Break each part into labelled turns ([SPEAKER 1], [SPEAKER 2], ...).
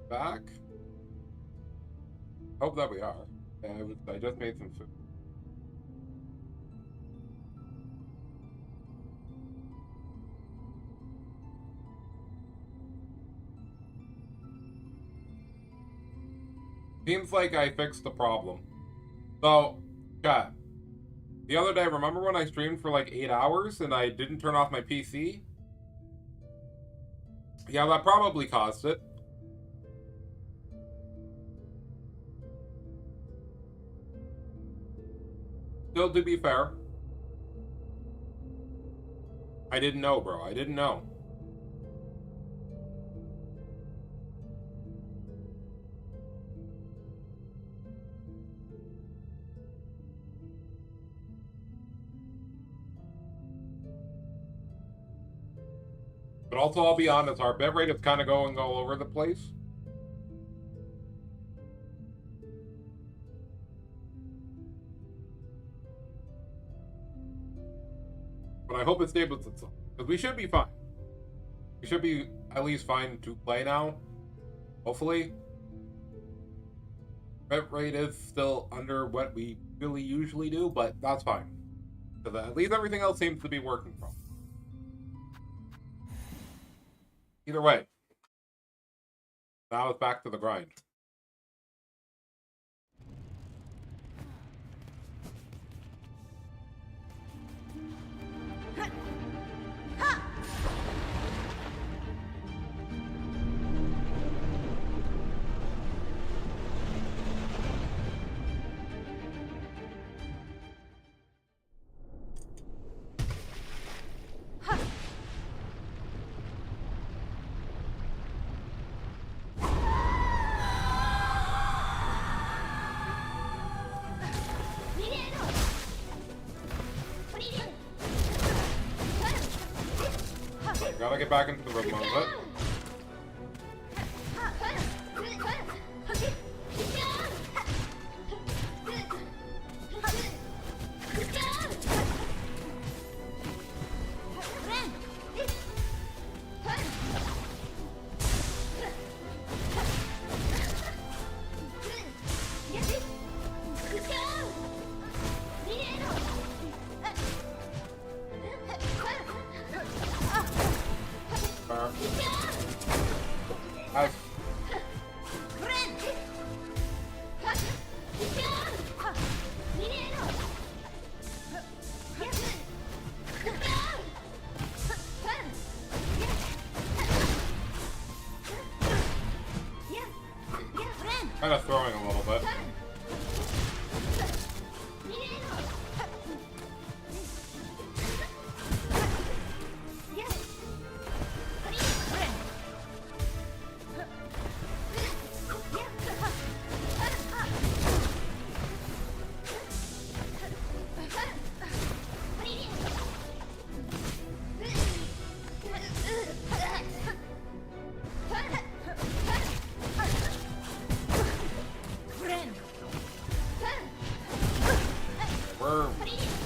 [SPEAKER 1] back? Hope that we are. Yeah, I just made some food. Seems like I fixed the problem. So, chat. The other day, remember when I streamed for like 8 hours and I didn't turn off my PC? Yeah, that probably caused it. Still, to be fair, I didn't know, bro. I didn't know. But also, I'll be honest, our bitrate is kind of going all over the place. But I hope it stables itself. Because we should be fine. We should be at least fine to play now. Hopefully. Bitrate is still under what we really usually do, but that's fine. Because at least everything else seems to be working from. Either way. Now it's back to the grind. Gotta get back into the rhythm of it. Kind of throwing a little bit.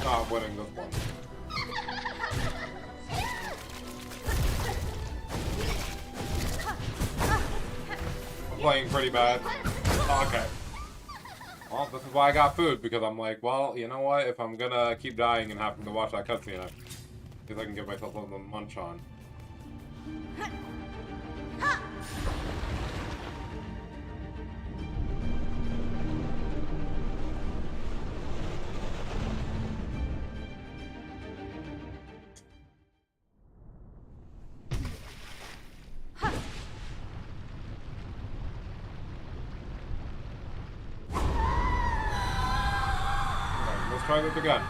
[SPEAKER 1] Not winning this one. I'm playing pretty bad. Okay. Well, this is why I got food, because I'm like, well, you know what? If I'm gonna keep dying and having to watch that cutscene, because I can give myself something to munch on. Let's try this again.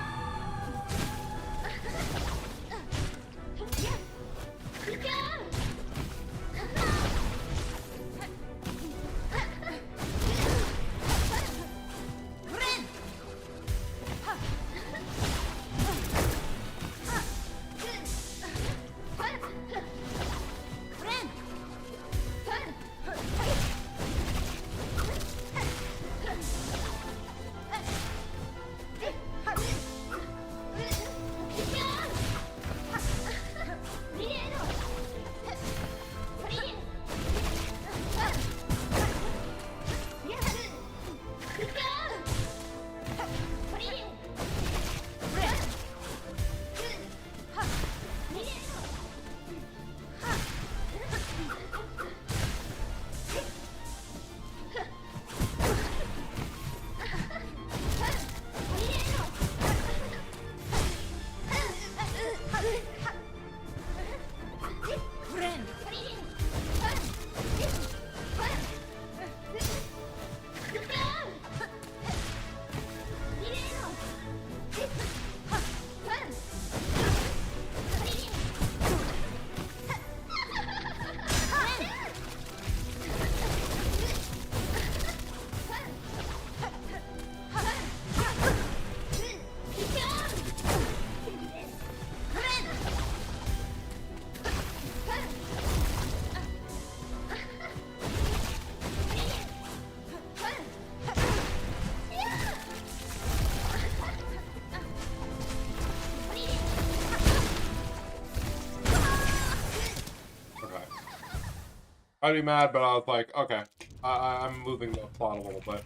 [SPEAKER 1] I'd be mad, but I was like, okay, I'm moving the plot a little bit.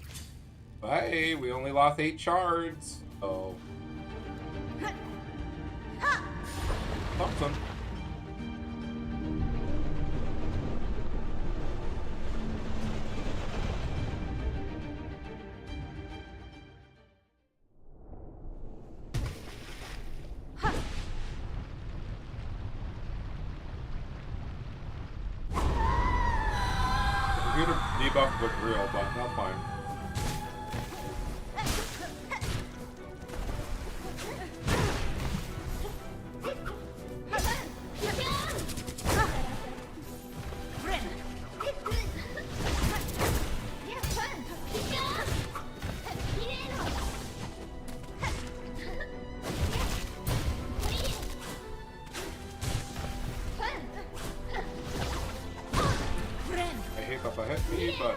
[SPEAKER 1] But hey, we only lost 8 shards, so something. The computer debuff was real, but that's fine. Hit me, but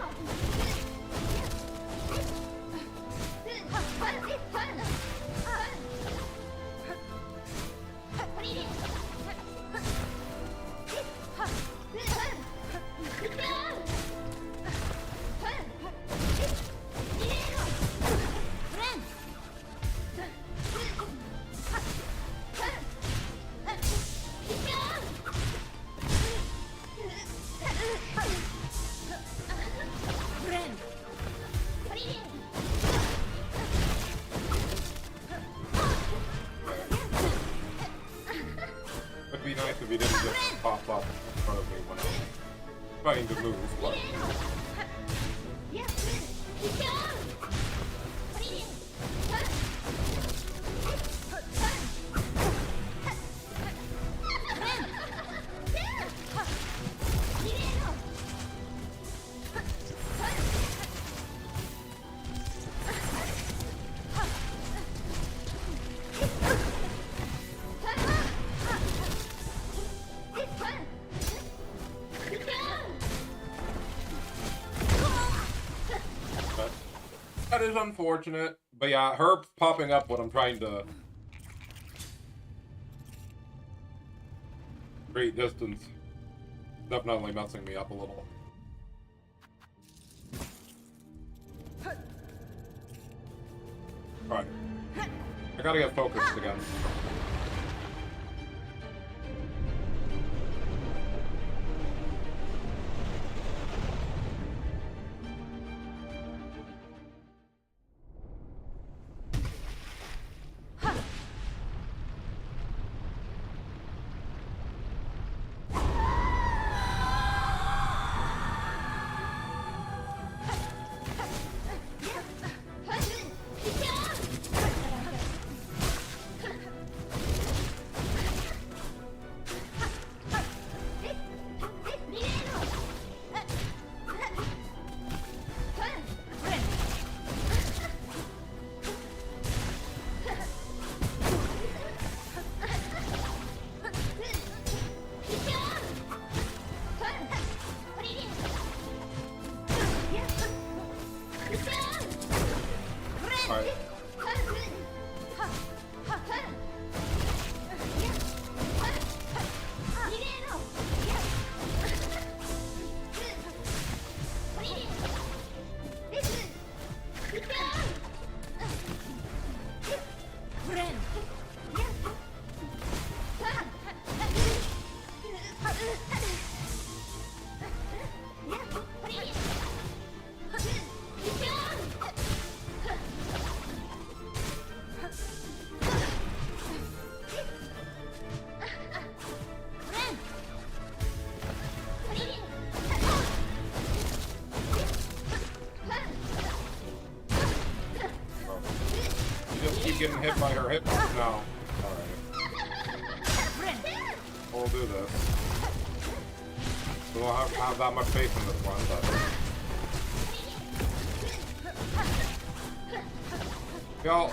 [SPEAKER 1] it'd be nice if he didn't just pop up in front of me when I'm trying to move, but that is unfortunate. But yeah, her popping up when I'm trying to great distance definitely messing me up a little. Alright. I gotta get focused again. Getting hit by her hitbox now. Alright. We'll do this. We won't have that much faith in this one, but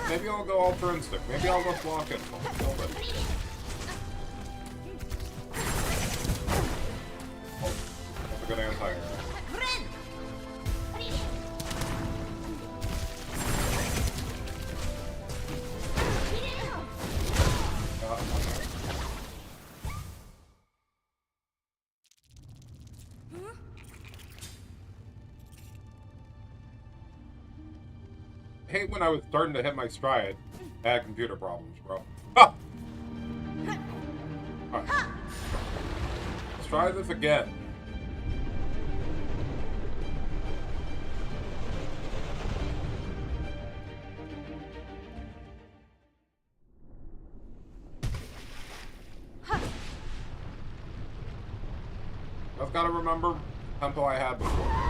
[SPEAKER 1] maybe I'll go Ultra Instinct. Maybe I'll just block it a little bit. Oh, that's a good anti-air. hate when I was starting to hit my stride. I had computer problems, bro. Ah! Alright. Let's try this again. I've got to remember the tempo I had before.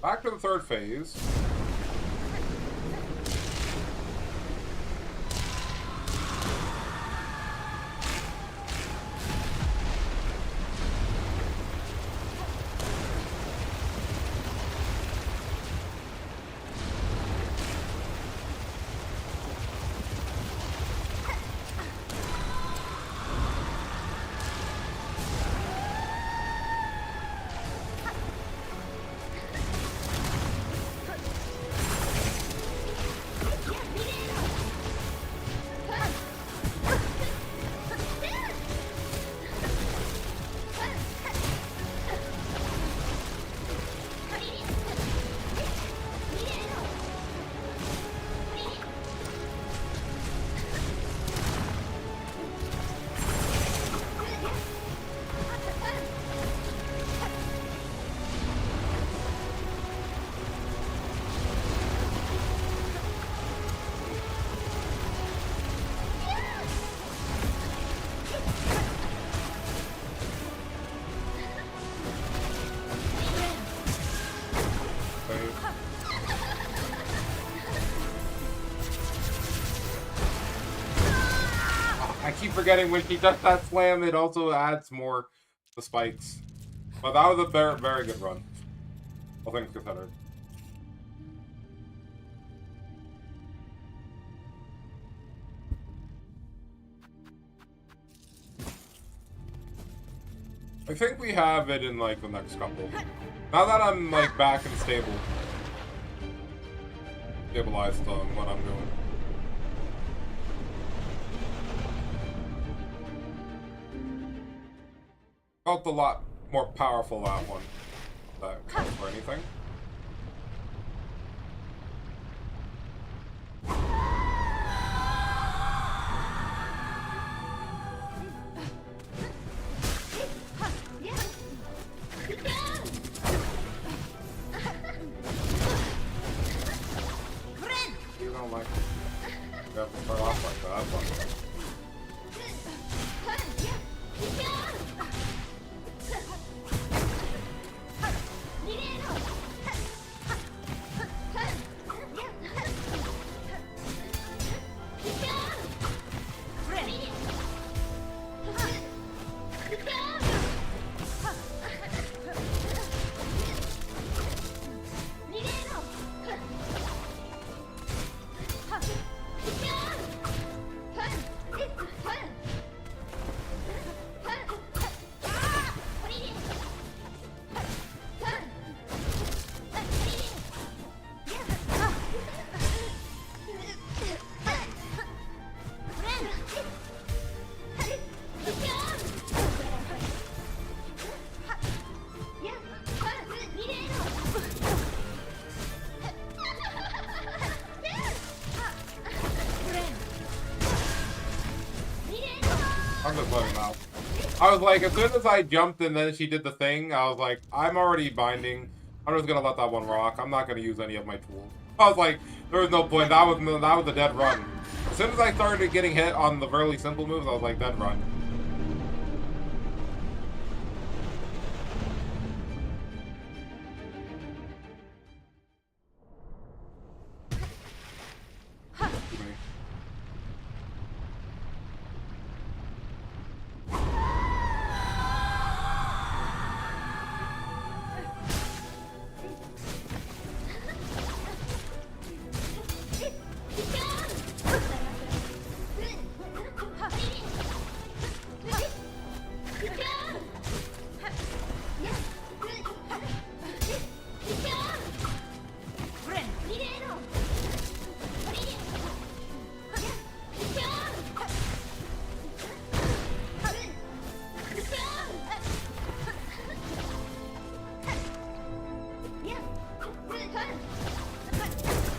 [SPEAKER 1] Back to the third phase. I keep forgetting when she does that slam, it also adds more to spikes. But that was a very, very good run. All things considered. I think we have it in like the next couple. Now that I'm like back and stabilized on what I'm doing. Felt a lot more powerful that one. That counts for anything. You don't like you have to start off like that. That's fine. I'm just letting him out. I was like, as soon as I jumped and then she did the thing, I was like, I'm already binding. I'm just gonna let that one rock. I'm not gonna use any of my tools. I was like, there was no point. That was a dead run. As soon as I started getting hit on the really simple moves, I was like, dead run.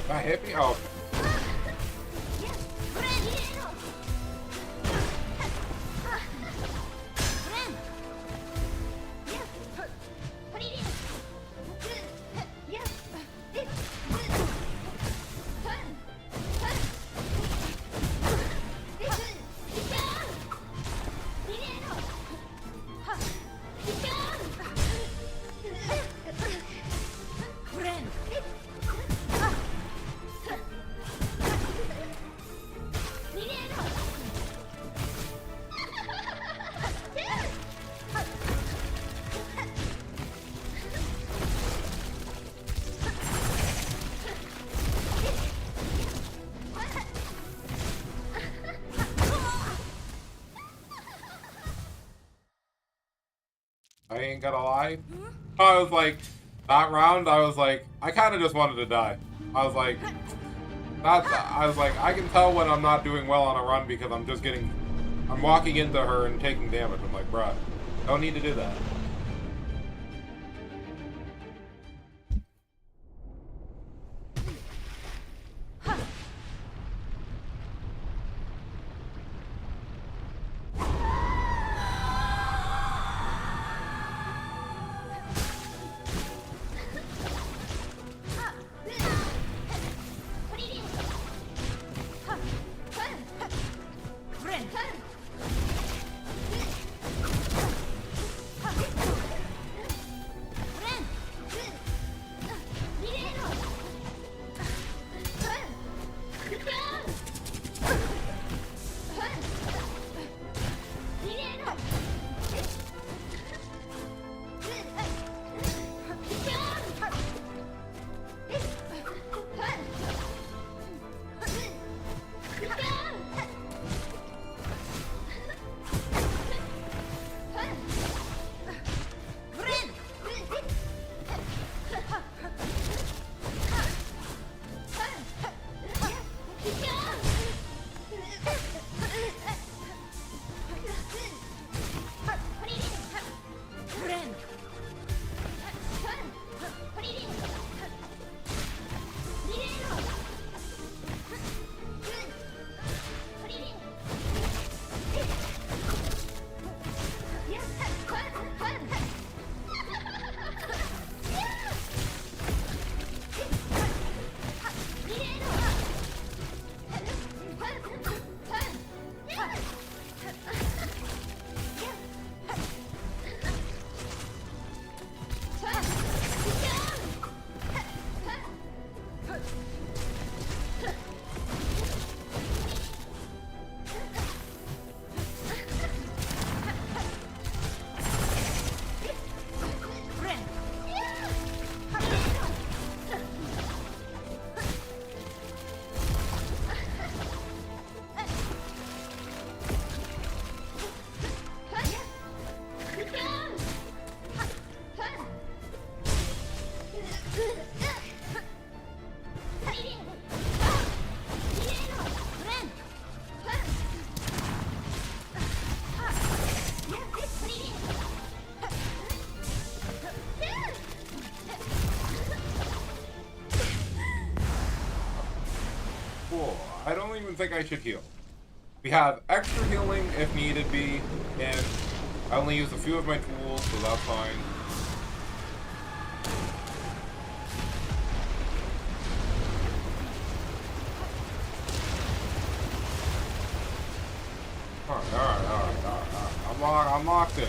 [SPEAKER 1] That hit me? Oh. I ain't gonna lie. I was like, that round, I was like, I kind of just wanted to die. I was like, I can tell when I'm not doing well on a run because I'm walking into her and taking damage. I'm like, bruh, don't need to do that. even think I should heal. We have extra healing if needed be, and I only use a few of my tools, so that's fine. Alright. I'm locked in.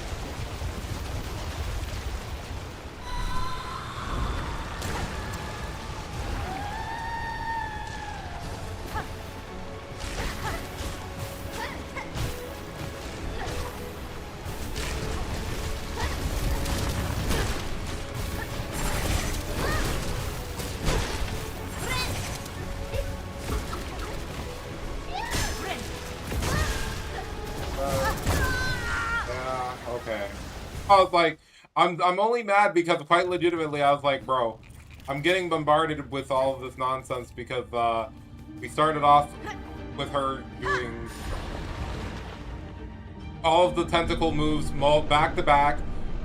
[SPEAKER 1] I was like, I'm only mad because quite legitimately I was like, bro, I'm getting bombarded with all of this nonsense because we started off with her doing all of the tentacle moves back to back.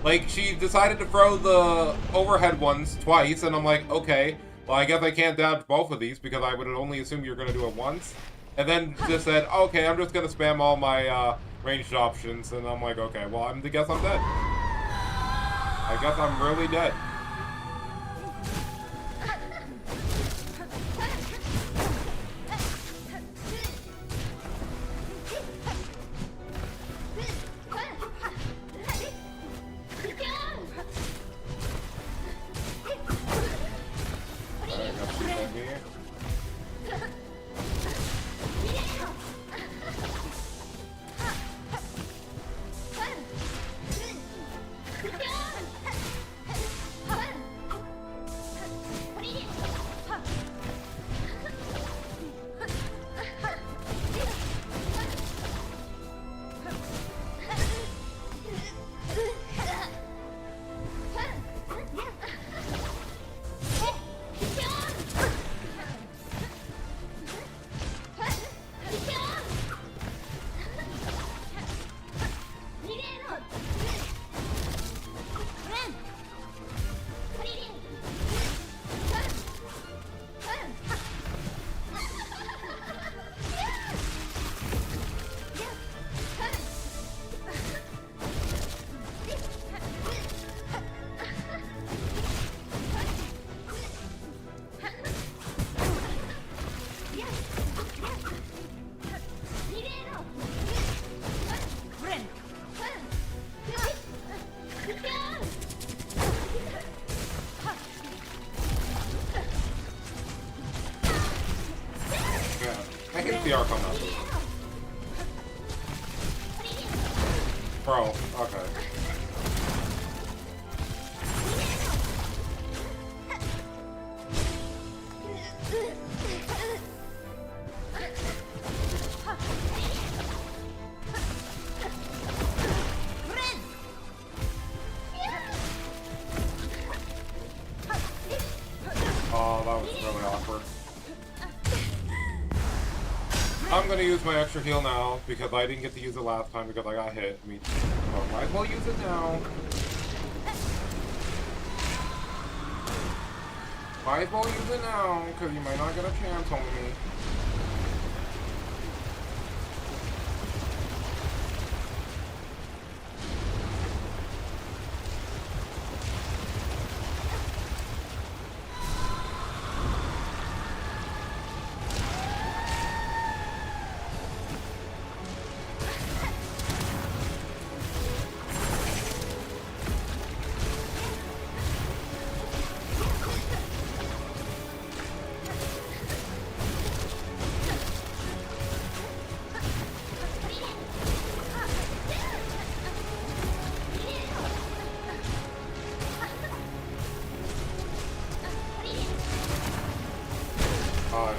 [SPEAKER 1] Like, she decided to throw the overhead ones twice, and I'm like, okay, well, I guess I can't dodge both of these because I would only assume you're going to do it once. And then just said, okay, I'm just going to spam all my ranged options, and I'm like, okay, well, I guess I'm dead. I guess I'm really dead. The arc on that move. Bro, okay. Oh, that was really awkward. I'm gonna use my extra heal now because I didn't get to use it last time because I got hit. I mean, so might as well use it now. Might as well use it now because you might not get a chance on me.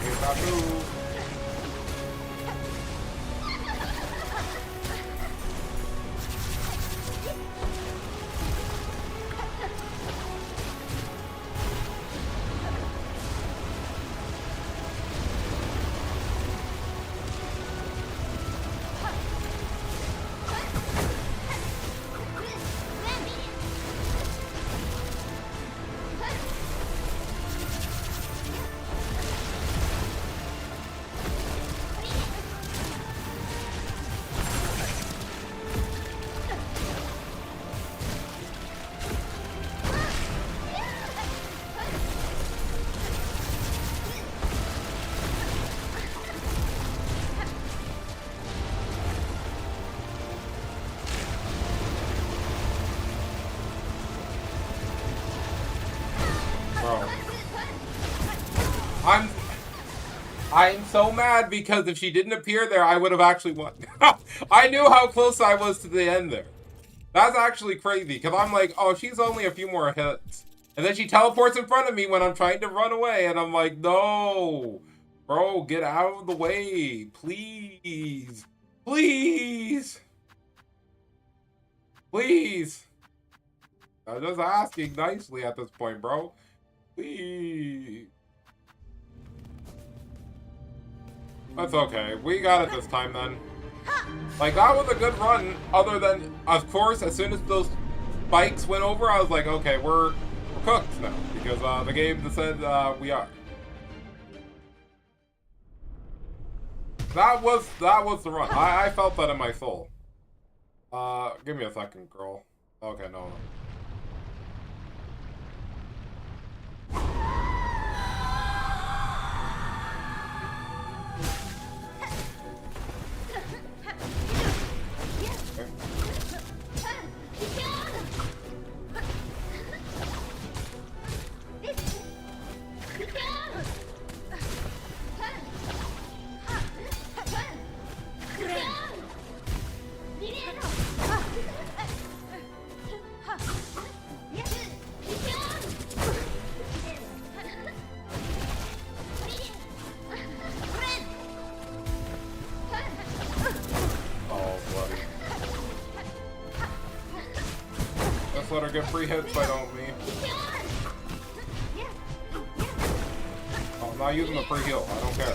[SPEAKER 1] Here's that move. Bro. I'm so mad because if she didn't appear there, I would have actually won. I knew how close I was to the end there. That's actually crazy, because I'm like, oh, she's only a few more hits. And then she teleports in front of me when I'm trying to run away, and I'm like, no. Bro, get out of the way. Please. Please. Please. I'm just asking nicely at this point, bro. Please. That's okay. We got it this time, then. Like, that was a good run, other than, of course, as soon as those spikes went over, I was like, okay, we're cooked now, because the game said we are. That was the run. I felt that in my soul. Give me a second, girl. Okay, no. Let her get free hits by don't me. Oh, I'm not using the free heal. I don't care.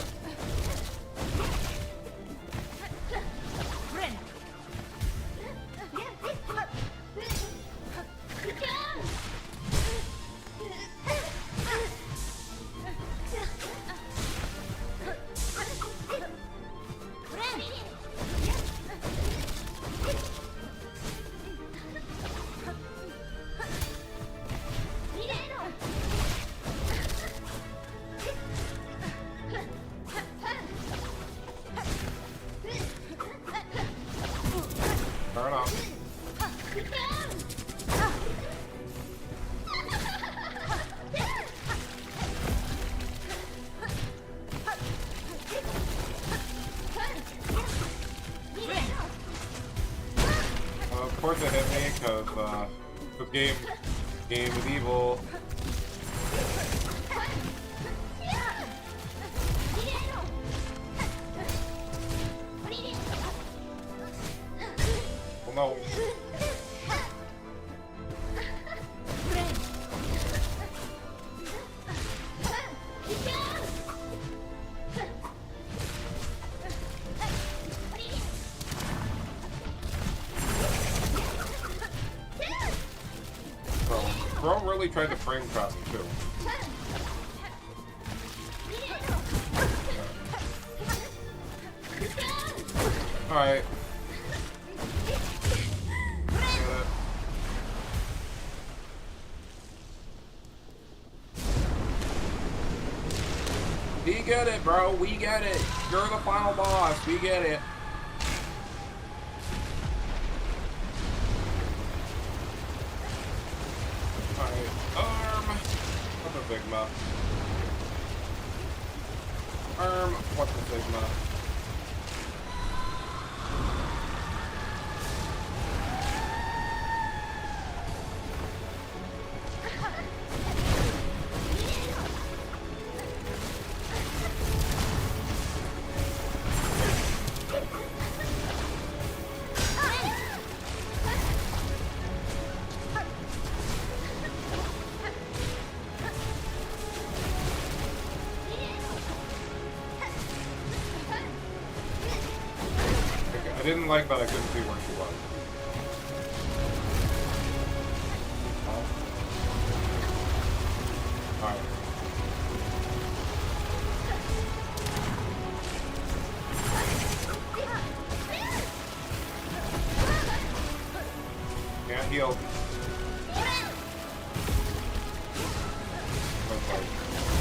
[SPEAKER 1] Of course it hit me, because this game is evil. Well, no. Bro really tried to frame trap me too. Alright. We get it, bro. We get it. You're the final boss. We get it. What's a Sigma? What's a Sigma? I didn't like that I couldn't see where she was. Alright. Can't heal.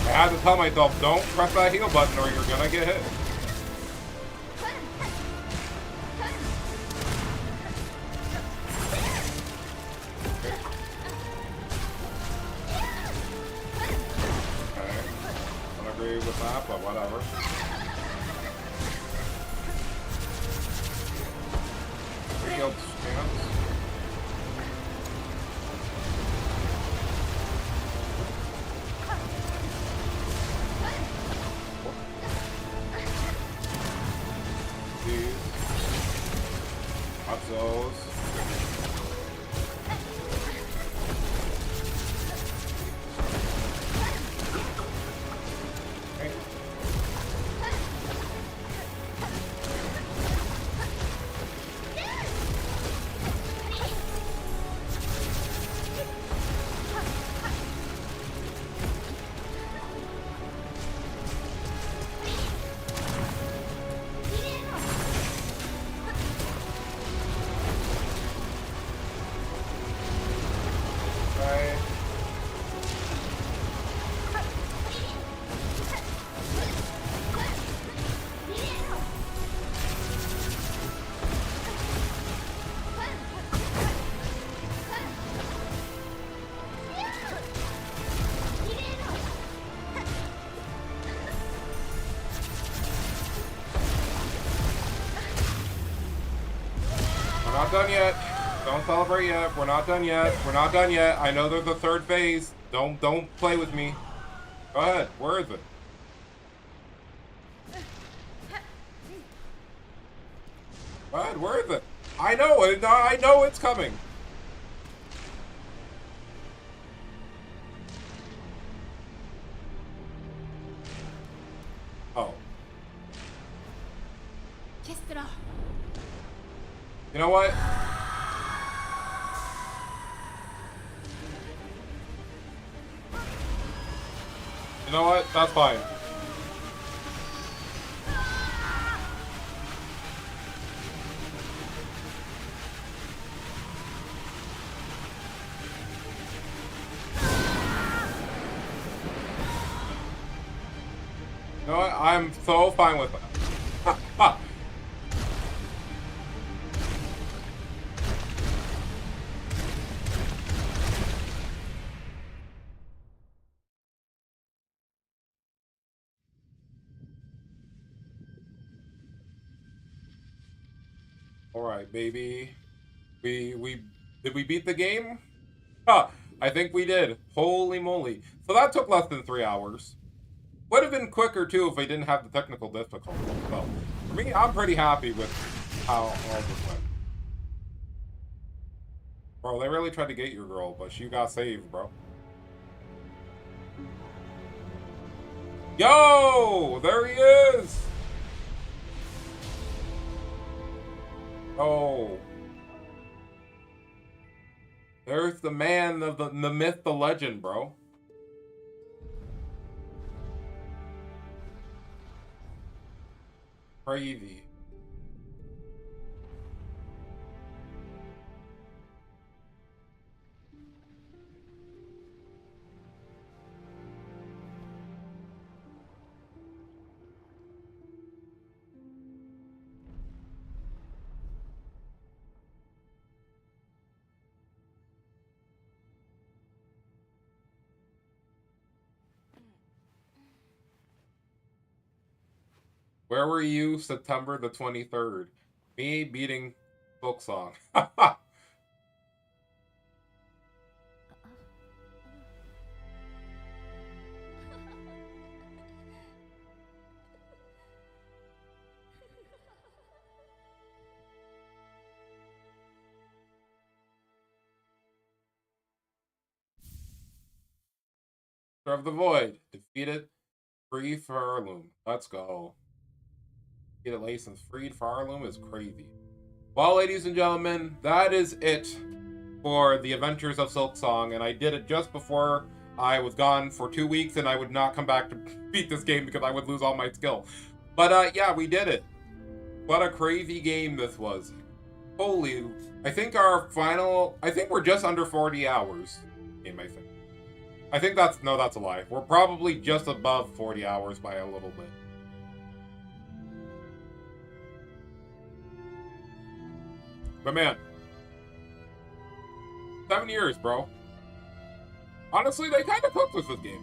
[SPEAKER 1] I had to tell myself, don't press that heal button or you're gonna get hit. with that, but whatever. Killed Stance. Got those. Okay. We're not done yet. Don't celebrate yet. We're not done yet. We're not done yet. I know there's a third phase. Don't play with me. Go ahead. Where is it? Go ahead. Where is it? I know it. I know it's coming. Oh. You know what? You know what? That's fine. You know what? I'm so fine with that. Alright, baby. Did we beat the game? Huh, I think we did. Holy moly. So that took less than 3 hours. Would have been quicker too if I didn't have the technical difficulty. So, for me, I'm pretty happy with how all this went. Bro, they really tried to get your girl, but she got saved, bro. Yo! There he is! Oh. There's the man of the myth, the legend, bro. Crazy. Where were you September the 23rd? Me beating Folk Song. of the Void. Defeated. Free Farloom. Let's go. Get Lace and freed Farloom is crazy. Well, ladies and gentlemen, that is it for the Adventures of Silksong, and I did it just before I was gone for 2 weeks, and I would not come back to beat this game because I would lose all my skill. But yeah, we did it. What a crazy game this was. Holy, I think our final, I think we're just under 40 hours. Game, I think that's, no, that's a lie. We're probably just above 40 hours by a little bit. But man, 7 years, bro. Honestly, they kind of cooked with this game.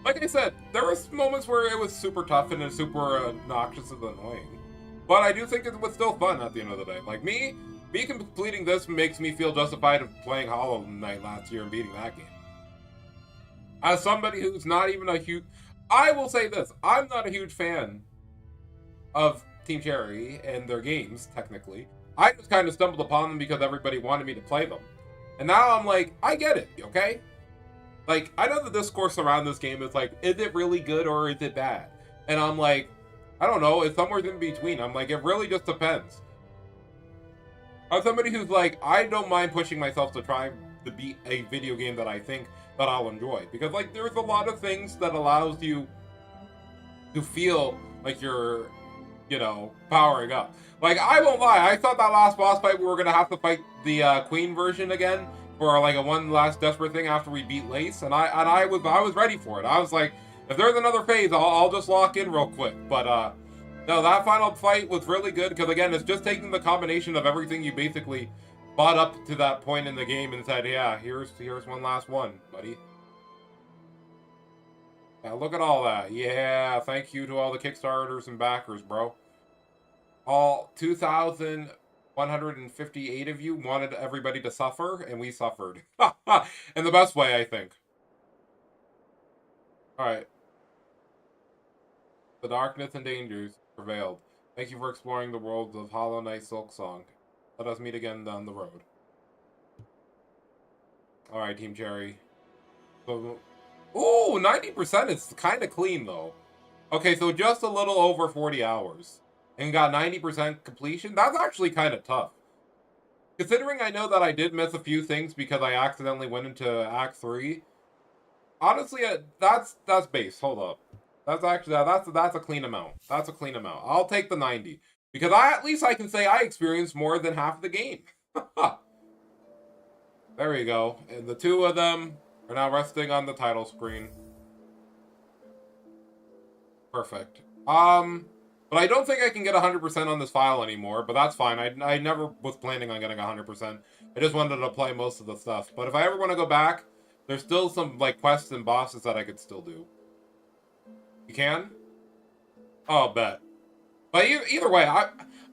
[SPEAKER 1] Like I said, there was moments where it was super tough and super obnoxious and annoying. But I do think it was still fun at the end of the day. Like me completing this makes me feel justified of playing Hollow Knight last year and beating that game. As somebody who's not even a huge... I will say this, I'm not a huge fan of Team Cherry and their games, technically. I just kind of stumbled upon them because everybody wanted me to play them. And now I'm like, I get it, okay? Like, I know the discourse around this game is like, is it really good or is it bad? And I'm like, I don't know, it's somewhere in between. I'm like, it really just depends. I'm somebody who's like, I don't mind pushing myself to try to beat a video game that I think that I'll enjoy. Because, like, there's a lot of things that allows you to feel like you're, you know, powering up. Like, I won't lie, I thought that last boss fight we were going to have to fight the Queen version again for, like, a one last desperate thing after we beat Lace, and I was ready for it. I was like, if there's another phase, I'll just lock in real quick. But, no, that final fight was really good, because, again, it's just taking the combination of everything you basically bought up to that point in the game and said, yeah, here's one last one, buddy. Now, look at all that. Yeah, thank you to all the Kickstarters and backers, bro. All 2,158 of you wanted everybody to suffer, and we suffered. In the best way, I think. Alright. The darkness and dangers prevailed. Thank you for exploring the worlds of Hollow Knight Silksong. Let us meet again down the road. Alright, Team Cherry. So, ooh, 90%. It's kind of clean, though. Okay, so just a little over 40 hours. And got 90% completion? That's actually kind of tough. Considering I know that I did miss a few things because I accidentally went into Act 3. Honestly, that's base. Hold up. That's actually, that's a clean amount. That's a clean amount. I'll take the 90. Because at least I can say I experienced more than half the game. There we go. And the two of them are now resting on the title screen. Perfect. But I don't think I can get 100% on this file anymore, but that's fine. I never was planning on getting 100%. I just wanted to play most of the stuff. But if I ever want to go back, there's still some, like, quests and bosses that I could still do. You can? Oh, bet. But either way,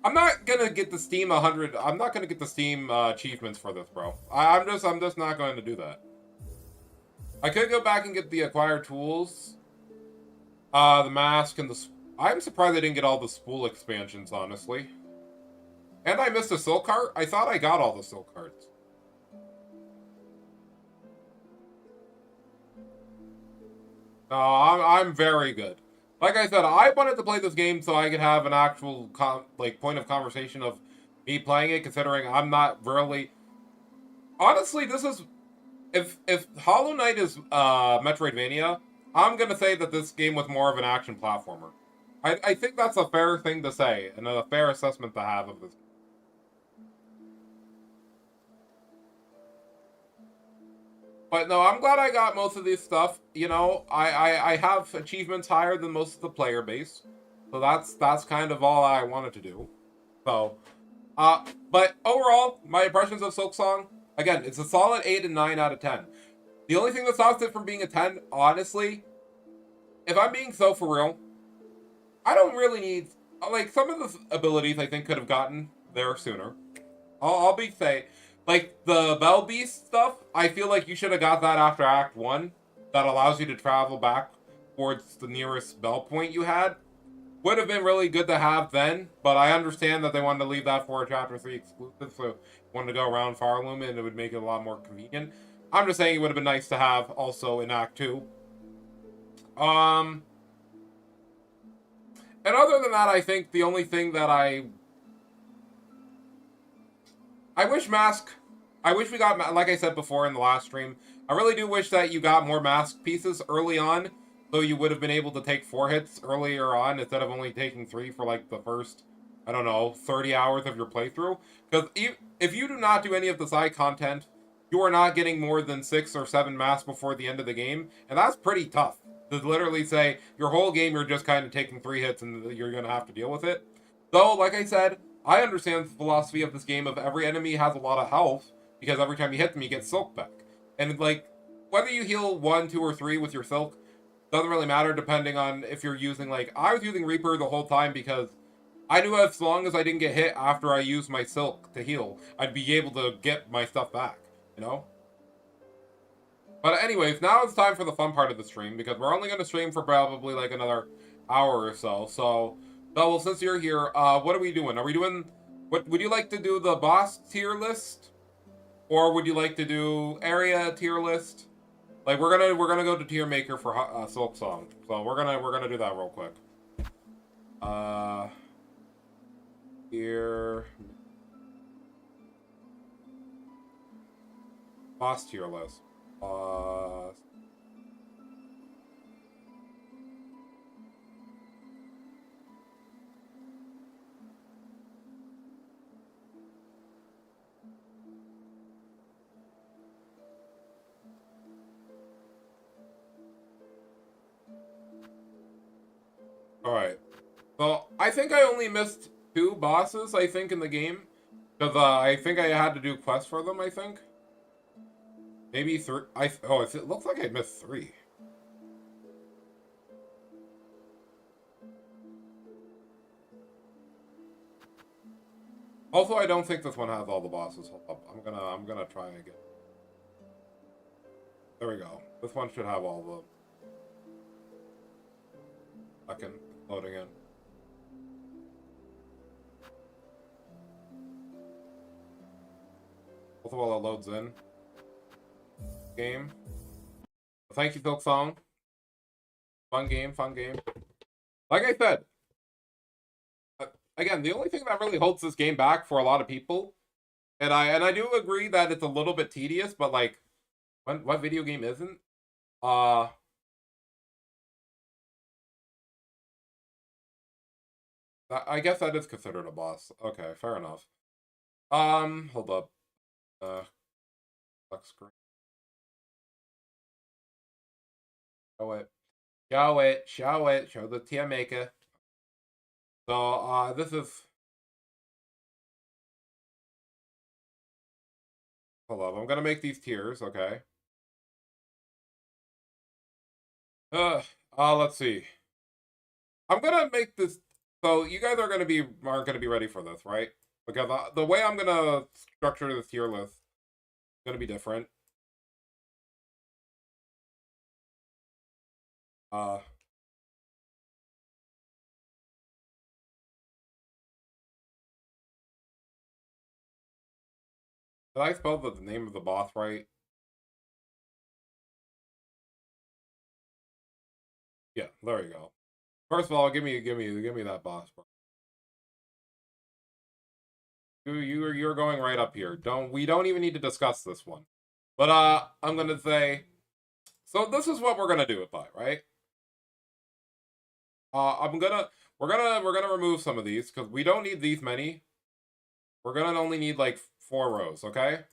[SPEAKER 1] I'm not gonna get the Steam 100. I'm not gonna get the Steam achievements for this, bro. I'm just not going to do that. I could go back and get the acquired tools, the mask, and the. I'm surprised I didn't get all the spool expansions, honestly. And I missed a silk cart. I thought I got all the silk carts. No, I'm very good. Like I said, I wanted to play this game so I could have an actual point of conversation of me playing it, considering I'm not really... Honestly, this is... If Hollow Knight is Metroidvania, I'm going to say that this game was more of an action platformer. I think that's a fair thing to say, and a fair assessment to have of this. But no, I'm glad I got most of this stuff. You know, I have achievements higher than most of the player base. So that's kind of all I wanted to do. So, but overall, my impressions of Silksong, again, it's a solid 8 and 9 out of 10. The only thing that stops it from being a 10, honestly, if I'm being so for real, I don't really need, like, some of the abilities I think could have gotten there sooner. I'll be say, like, the Bell Beast stuff, I feel like you should have got that after Act 1. That allows you to travel back towards the nearest bell point you had. Would have been really good to have then, but I understand that they wanted to leave that for a Chapter 3 exclusive, so wanted to go around Farloom and it would make it a lot more convenient. I'm just saying it would have been nice to have also in Act 2. And other than that, I think the only thing that I wish we got, like I said before in the last stream, I really do wish that you got more mask pieces early on, so you would have been able to take 4 hits earlier on instead of only taking 3 for like the first, I don't know, 30 hours of your playthrough. Because if you do not do any of the side content, you are not getting more than 6 or 7 masks before the end of the game, and that's pretty tough. To literally say, your whole game you're just kind of taking 3 hits and you're going to have to deal with it. Though, like I said, I understand the philosophy of this game of every enemy has a lot of health, because every time you hit them you get silk back. And like, whether you heal 1, 2, or 3 with your silk, Doesn't really matter depending on if you're using, like, I was using Reaper the whole time because I knew as long as I didn't get hit after I used my Silk to heal, I'd be able to get my stuff back, you know? But anyways, now it's time for the fun part of the stream, because we're only going to stream for probably like another hour or so. So, Double, since you're here, what are we doing? Are we doing... What would you like to do, the boss tier list? Or would you like to do area tier list? Like, we're gonna go to tier maker for Silk Song. So we're gonna do that real quick. Tier... Boss tier list. Alright. So, I think I only missed 2 bosses, I think, in the game. Because I think I had to do quests for them, I think. Maybe 3. Oh, it looks like I missed 3. Also, I don't think this one has all the bosses. Hold up. I'm gonna try again. There we go. This one should have all the... Fucking loading in. Also, while it loads in. Game. Thank you, Silk Song. Fun game, fun game. Like I said, again, the only thing that really holds this game back for a lot of people, and I do agree that it's a little bit tedious, but like, what video game isn't? I guess that is considered a boss. Okay, fair enough. Hold up. Screen. Show it. Show it. Show it. Show the tier maker. So, this is... Hold up. I'm gonna make these tiers, okay? Let's see. I'm gonna make this... So, you guys aren't gonna be ready for this, right? Because the way I'm gonna structure this tier list is gonna be different. Did I spell the name of the boss right? Yeah, there you go. First of all, give me that boss, bro. You're going right up here. We don't even need to discuss this one. But I'm gonna say, so this is what we're gonna do with that, right? We're gonna remove some of these because we don't need these many. We're gonna only need like 4 rows, okay?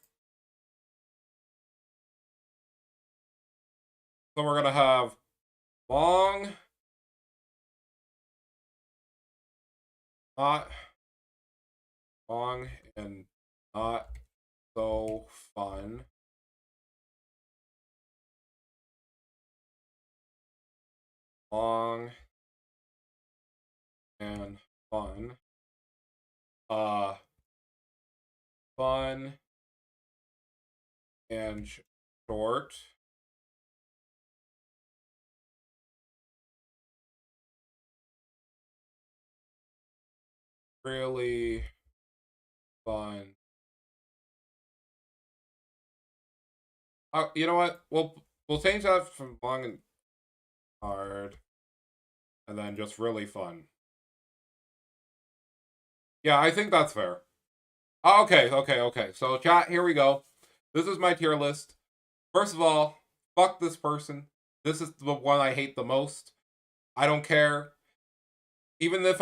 [SPEAKER 1] So we're gonna have long, not long, and not so fun. Long and fun. Fun and short. Really fun. You know what? We'll change that from long and hard, and then just really fun. Yeah, I think that's fair. Okay. So chat, here we go. This is my tier list. First of all, fuck this person. This is the one I hate the most. I don't care. Even if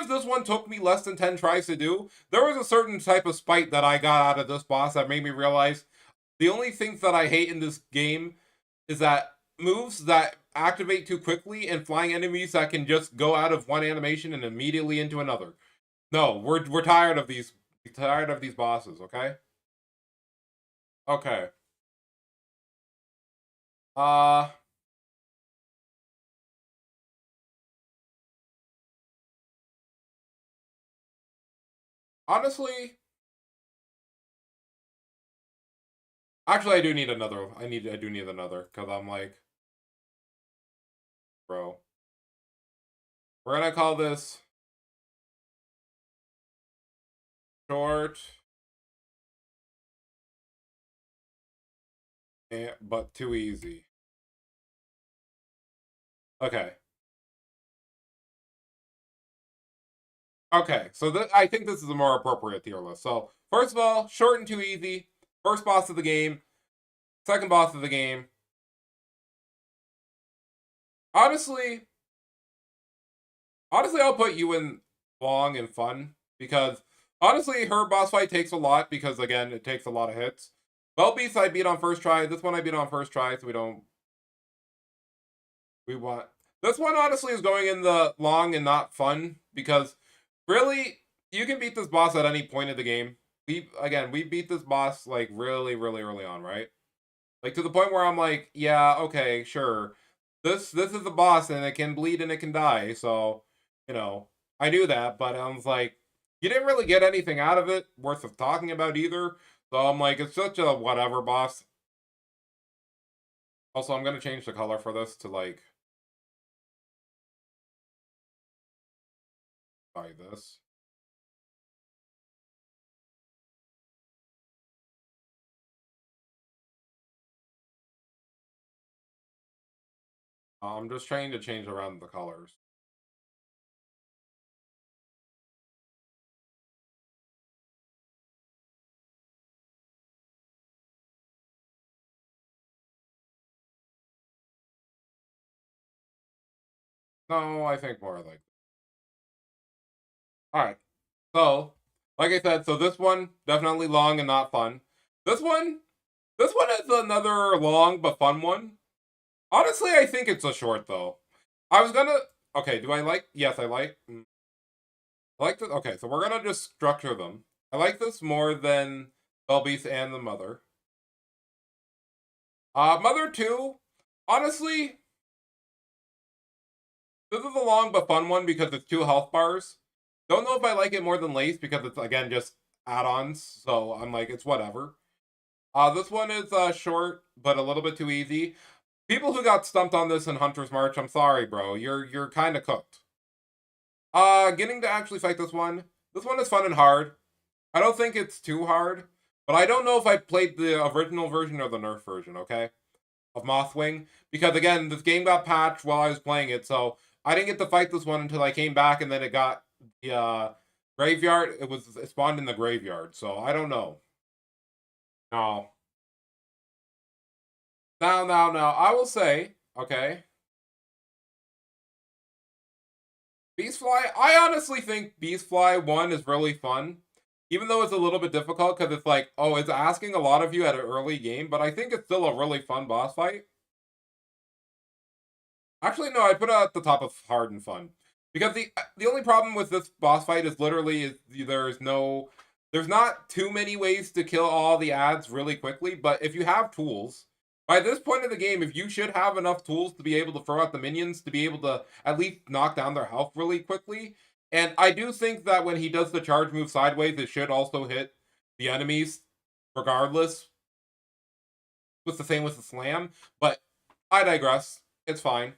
[SPEAKER 1] this one took me less than 10 tries to do, there was a certain type of spite that I got out of this boss that made me realize the only things that I hate in this game is that moves that activate too quickly and flying enemies that can just go out of one animation and immediately into another. No, we're tired of these bosses, okay? Okay. Honestly, actually, I do need another. I do need another because I'm like, bro. We're gonna call this short, but too easy. Okay. Okay, so I think this is a more appropriate tier list. So, first of all, short and too easy. First boss of the game. Second boss of the game. Honestly, I'll put you in long and fun because honestly, her boss fight takes a lot because again, it takes a lot of hits. Bell Beast I beat on first try. This one I beat on first try, so we want this one honestly is going in the long and not fun because really you can beat this boss at any point of the game. We beat this boss like really, really early on, right? Like to the point where I'm like, yeah, okay, sure. This is the boss and it can bleed and it can die, so you know, I knew that, but I was like, you didn't really get anything out of it worth of talking about either. So I'm like, it's such a whatever boss. Also, I'm gonna change the color for this to like this. I'm just trying to change around the colors. No, I think more like. All right. So, like I said, so this one definitely long and not fun. This one is another long but fun one. Honestly, I think it's a short though. I was gonna. Okay, do I like? Yes, I like. I like this. Okay, so we're gonna just structure them. I like this more than Belbeast and the Mother. Mother 2. Honestly, this is a long but fun one because it's 2 health bars. Don't know if I like it more than Lace because it's again just add-ons. So I'm like, it's whatever. This one is short but a little bit too easy. People who got stumped on this in Hunter's March, I'm sorry, bro. You're kind of cooked. Getting to actually fight this one. This one is fun and hard. I don't think it's too hard, but I don't know if I played the original version or the nerf version, okay? Of Mothwing. Because again, this game got patched while I was playing it, so I didn't get to fight this one until I came back and then it got the graveyard. It spawned in the graveyard, so I don't know. No. Now, I will say, okay. Beastfly, I honestly think Beastfly 1 is really fun. Even though it's a little bit difficult, because it's like, oh, it's asking a lot of you at an early game, but I think it's still a really fun boss fight. Actually, no, I put it at the top of hard and fun. Because the only problem with this boss fight is literally there's not too many ways to kill all the ads really quickly, but if you have tools, by this point of the game, if you should have enough tools to be able to throw out the minions, to be able to at least knock down their health really quickly. And I do think that when he does the charge move sideways, it should also hit the enemies regardless. It's the same with the slam, but I digress. It's fine.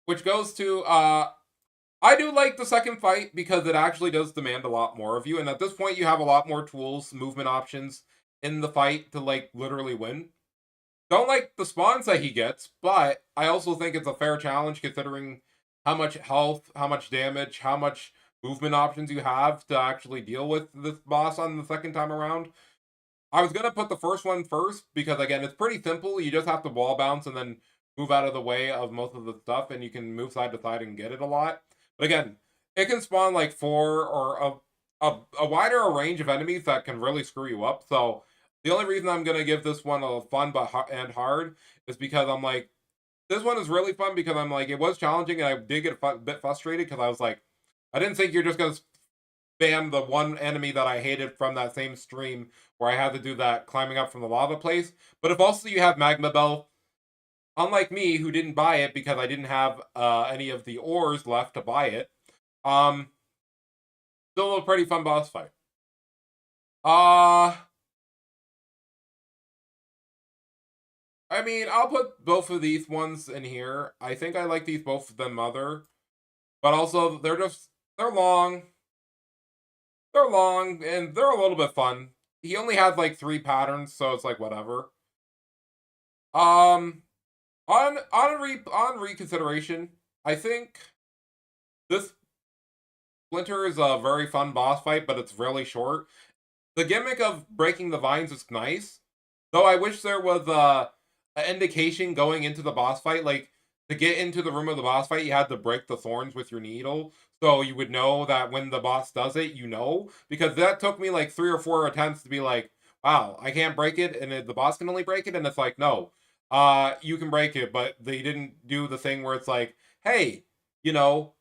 [SPEAKER 1] Which goes to I do like the second fight because it actually does demand a lot more of you, and at this point you have a lot more tools, movement options in the fight to like literally win. Don't like the spawns that he gets, but I also think it's a fair challenge considering how much health, how much damage, how much movement options you have to actually deal with this boss on the second time around. I was gonna put the first one first because again, it's pretty simple. You just have to wall bounce and then move out of the way of most of the stuff, and you can move side to side and get it a lot. But again, it can spawn like 4 or a wider range of enemies that can really screw you up. So the only reason I'm gonna give this one a fun but and hard is because I'm like, this one is really fun because I'm like, it was challenging and I did get a bit frustrated because I was like, I didn't think you're just gonna spam the one enemy that I hated from that same stream where I had to do that climbing up from the lava place. But if also you have Magma Bell, unlike me who didn't buy it because I didn't have any of the ores left to buy it, Still a pretty fun boss fight. I mean, I'll put both of these ones in here. I think I like these both of them other. But also, they're long. They're long, and they're a little bit fun. He only had, like, 3 patterns, so it's like, whatever. On reconsideration, I think this Splinter is a very fun boss fight, but it's really short. The gimmick of breaking the vines is nice, though I wish there was an indication going into the boss fight. Like, to get into the room of the boss fight, you had to break the thorns with your needle, so you would know that when the boss does it, you know. Because that took me like 3 or 4 attempts to be like, wow, I can't break it, and the boss can only break it, and it's like, no, you can break it, but they didn't do the thing where it's like, hey, you know,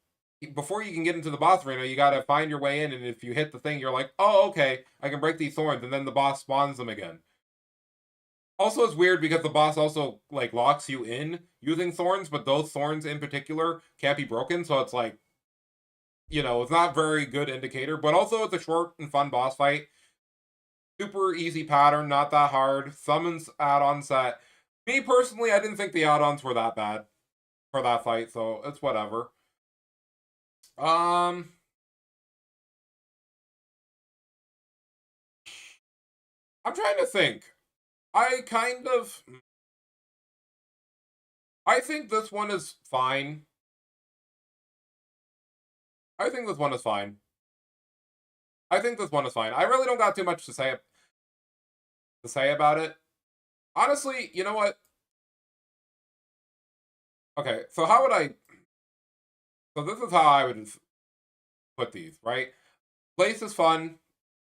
[SPEAKER 1] before you can get into the boss arena, you gotta find your way in, and if you hit the thing, you're like, oh, okay, I can break these thorns, and then the boss spawns them again. Also, it's weird because the boss also, like, locks you in using thorns, but those thorns in particular can't be broken, so it's like, you know, it's not very good indicator, but also it's a short and fun boss fight. Super easy pattern, not that hard. Summons add-on set. Me, personally, I didn't think the add-ons were that bad for that fight, so it's whatever. I'm trying to think. I think this one is fine. I think this one is fine. I really don't got too much to say about it. Honestly, you know what? Okay, so how would I... So this is how I would put these, right? Place is fun.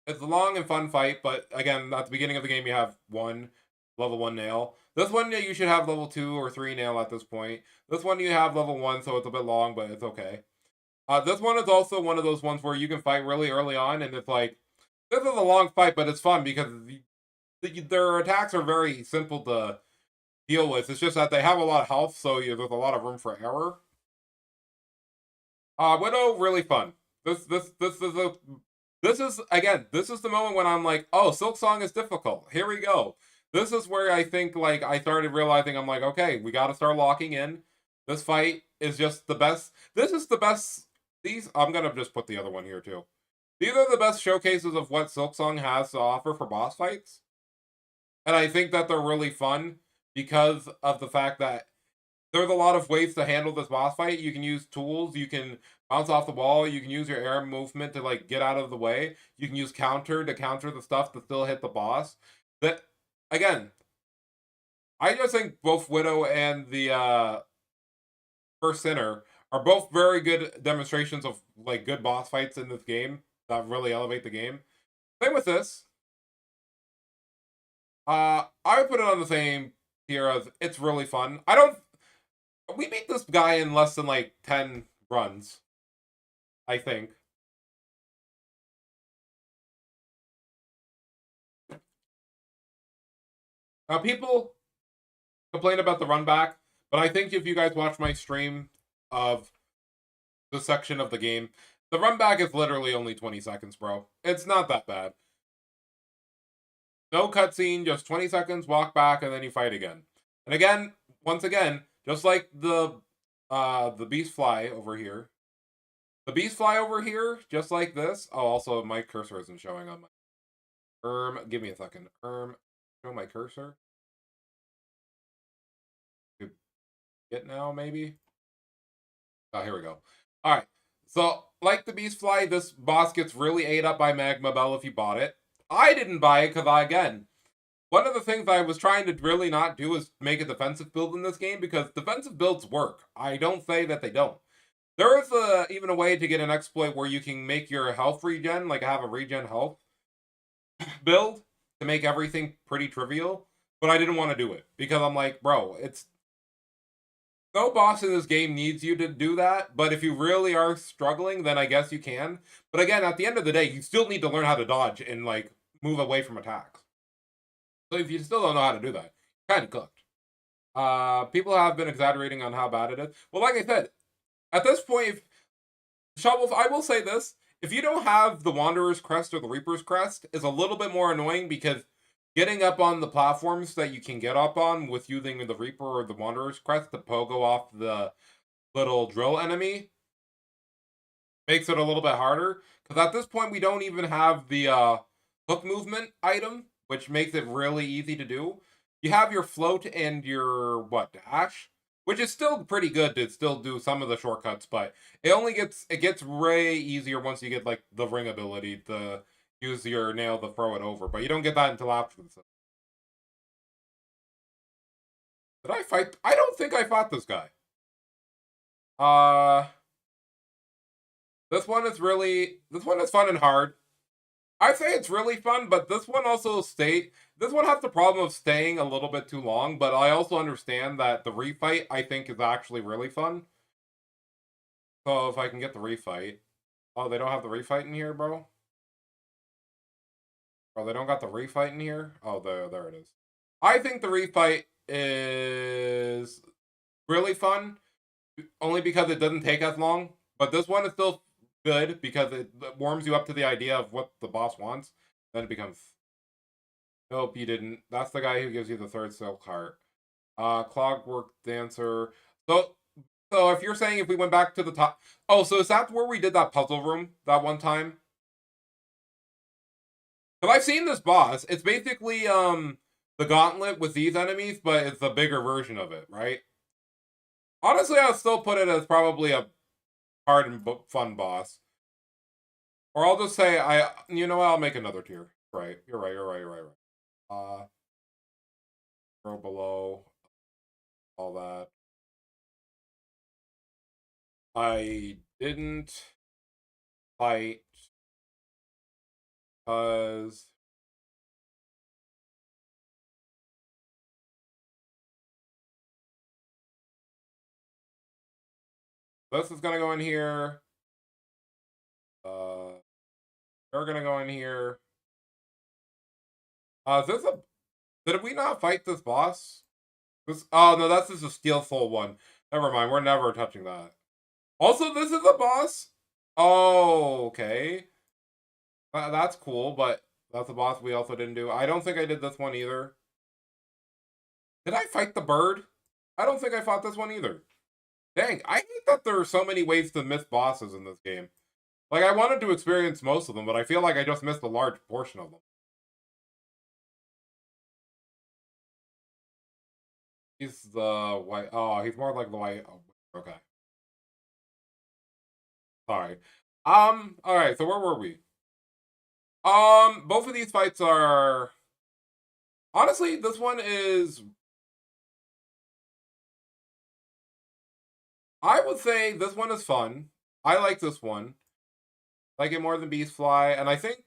[SPEAKER 1] It's a long and fun fight, but again, at the beginning of the game, you have level 1 nail. This one, yeah, you should have level 2 or 3 nail at this point. This one, you have level 1, so it's a bit long, but it's okay. This one is also one of those ones where you can fight really early on, and it's like, this is a long fight, but it's fun because their attacks are very simple to deal with. It's just that they have a lot of health, so there's a lot of room for error. Widow, really fun. This is the moment when I'm like, oh, Silksong is difficult. Here we go. This is where I think, like, I started realizing, I'm like, okay, we gotta start locking in. This fight is just the best. This is the best. I'm gonna just put the other one here, too. These are the best showcases of what Silksong has to offer for boss fights. And I think that they're really fun because of the fact that there's a lot of ways to handle this boss fight. You can use tools, you can bounce off the wall, you can use your air movement to, like, get out of the way. You can use counter to counter the stuff to still hit the boss. That, again, I just think both Widow and the First Sinner are both very good demonstrations of, like, good boss fights in this game that really elevate the game. Same with this. I would put it on the same tier as it's really fun. We beat this guy in less than, like, 10 runs, I think. Now, people complain about the run back, but I think if you guys watch my stream of the section of the game, the run back is literally only 20 seconds, bro. It's not that bad. No cutscene, just 20 seconds, walk back, and then you fight again. And again, once again, just like the beast fly over here. The beast fly over here, just like this. Oh, also, my cursor isn't showing on my... give me a second. Show my cursor. Get now, maybe? Oh, here we go. Alright. So, like the beast fly, this boss gets really ate up by Magma Bell if you bought it. I didn't buy it because again, one of the things I was trying to really not do is make a defensive build in this game because defensive builds work. I don't say that they don't. There is even a way to get an exploit where you can make your health regen, like have a regen health build to make everything pretty trivial, but I didn't want to do it because I'm like, bro, no boss in this game needs you to do that, but if you really are struggling, then I guess you can. But again, at the end of the day, you still need to learn how to dodge and, like, move away from attacks. So if you still don't know how to do that, you're kind of cooked. People have been exaggerating on how bad it is. Well, like I said, at this point, Shovels, I will say this, if you don't have the Wanderer's Crest or the Reaper's Crest, is a little bit more annoying because getting up on the platforms that you can get up on with using the Reaper or the Wanderer's Crest to pogo off the little drill enemy makes it a little bit harder. Because at this point, we don't even have the hook movement item, which makes it really easy to do. You have your float and your, dash? Which is still pretty good to still do some of the shortcuts, but it gets way easier once you get, like, the ring ability to use your nail to throw it over. But you don't get that until after this. Did I fight? I don't think I fought this guy. This one is fun and hard. I'd say it's really fun, but this one has the problem of staying a little bit too long, but I also understand that the refight, I think, is actually really fun. So if I can get the refight. Oh, they don't have the refight in here, bro? Oh, they don't got the refight in here? Oh, there it is. I think the refight is really fun, only because it doesn't take as long, but this one is still good because it warms you up to the idea of what the boss wants. Then it becomes, nope, you didn't. That's the guy who gives you the third silk heart. Clockwork Dancer. So if you're saying if we went back to the top, so is that where we did that puzzle room that one time? Because I've seen this boss. It's basically the gauntlet with these enemies, but it's a bigger version of it, right? Honestly, I'll still put it as probably a hard and fun boss. Or I'll just say, I'll make another tier. Right, you're right. Go below. All that. I didn't fight because this is gonna go in here. They're gonna go in here. Did we not fight this boss? Oh no, that's just a Steel Soul one. Never mind, we're never touching that. Also, this is a boss? Oh, okay. That's cool, but that's a boss we also didn't do. I don't think I did this one either. Did I fight the bird? I don't think I fought this one either. Dang, I hate that there are so many ways to miss bosses in this game. Like, I wanted to experience most of them, but I feel like I just missed a large portion of them. He's the white. Oh, he's more like the white. Oh, okay. Sorry. Alright, so where were we? Both of these fights are... Honestly, this one is... I would say this one is fun. I like this one. I like it more than Beastfly, and I think...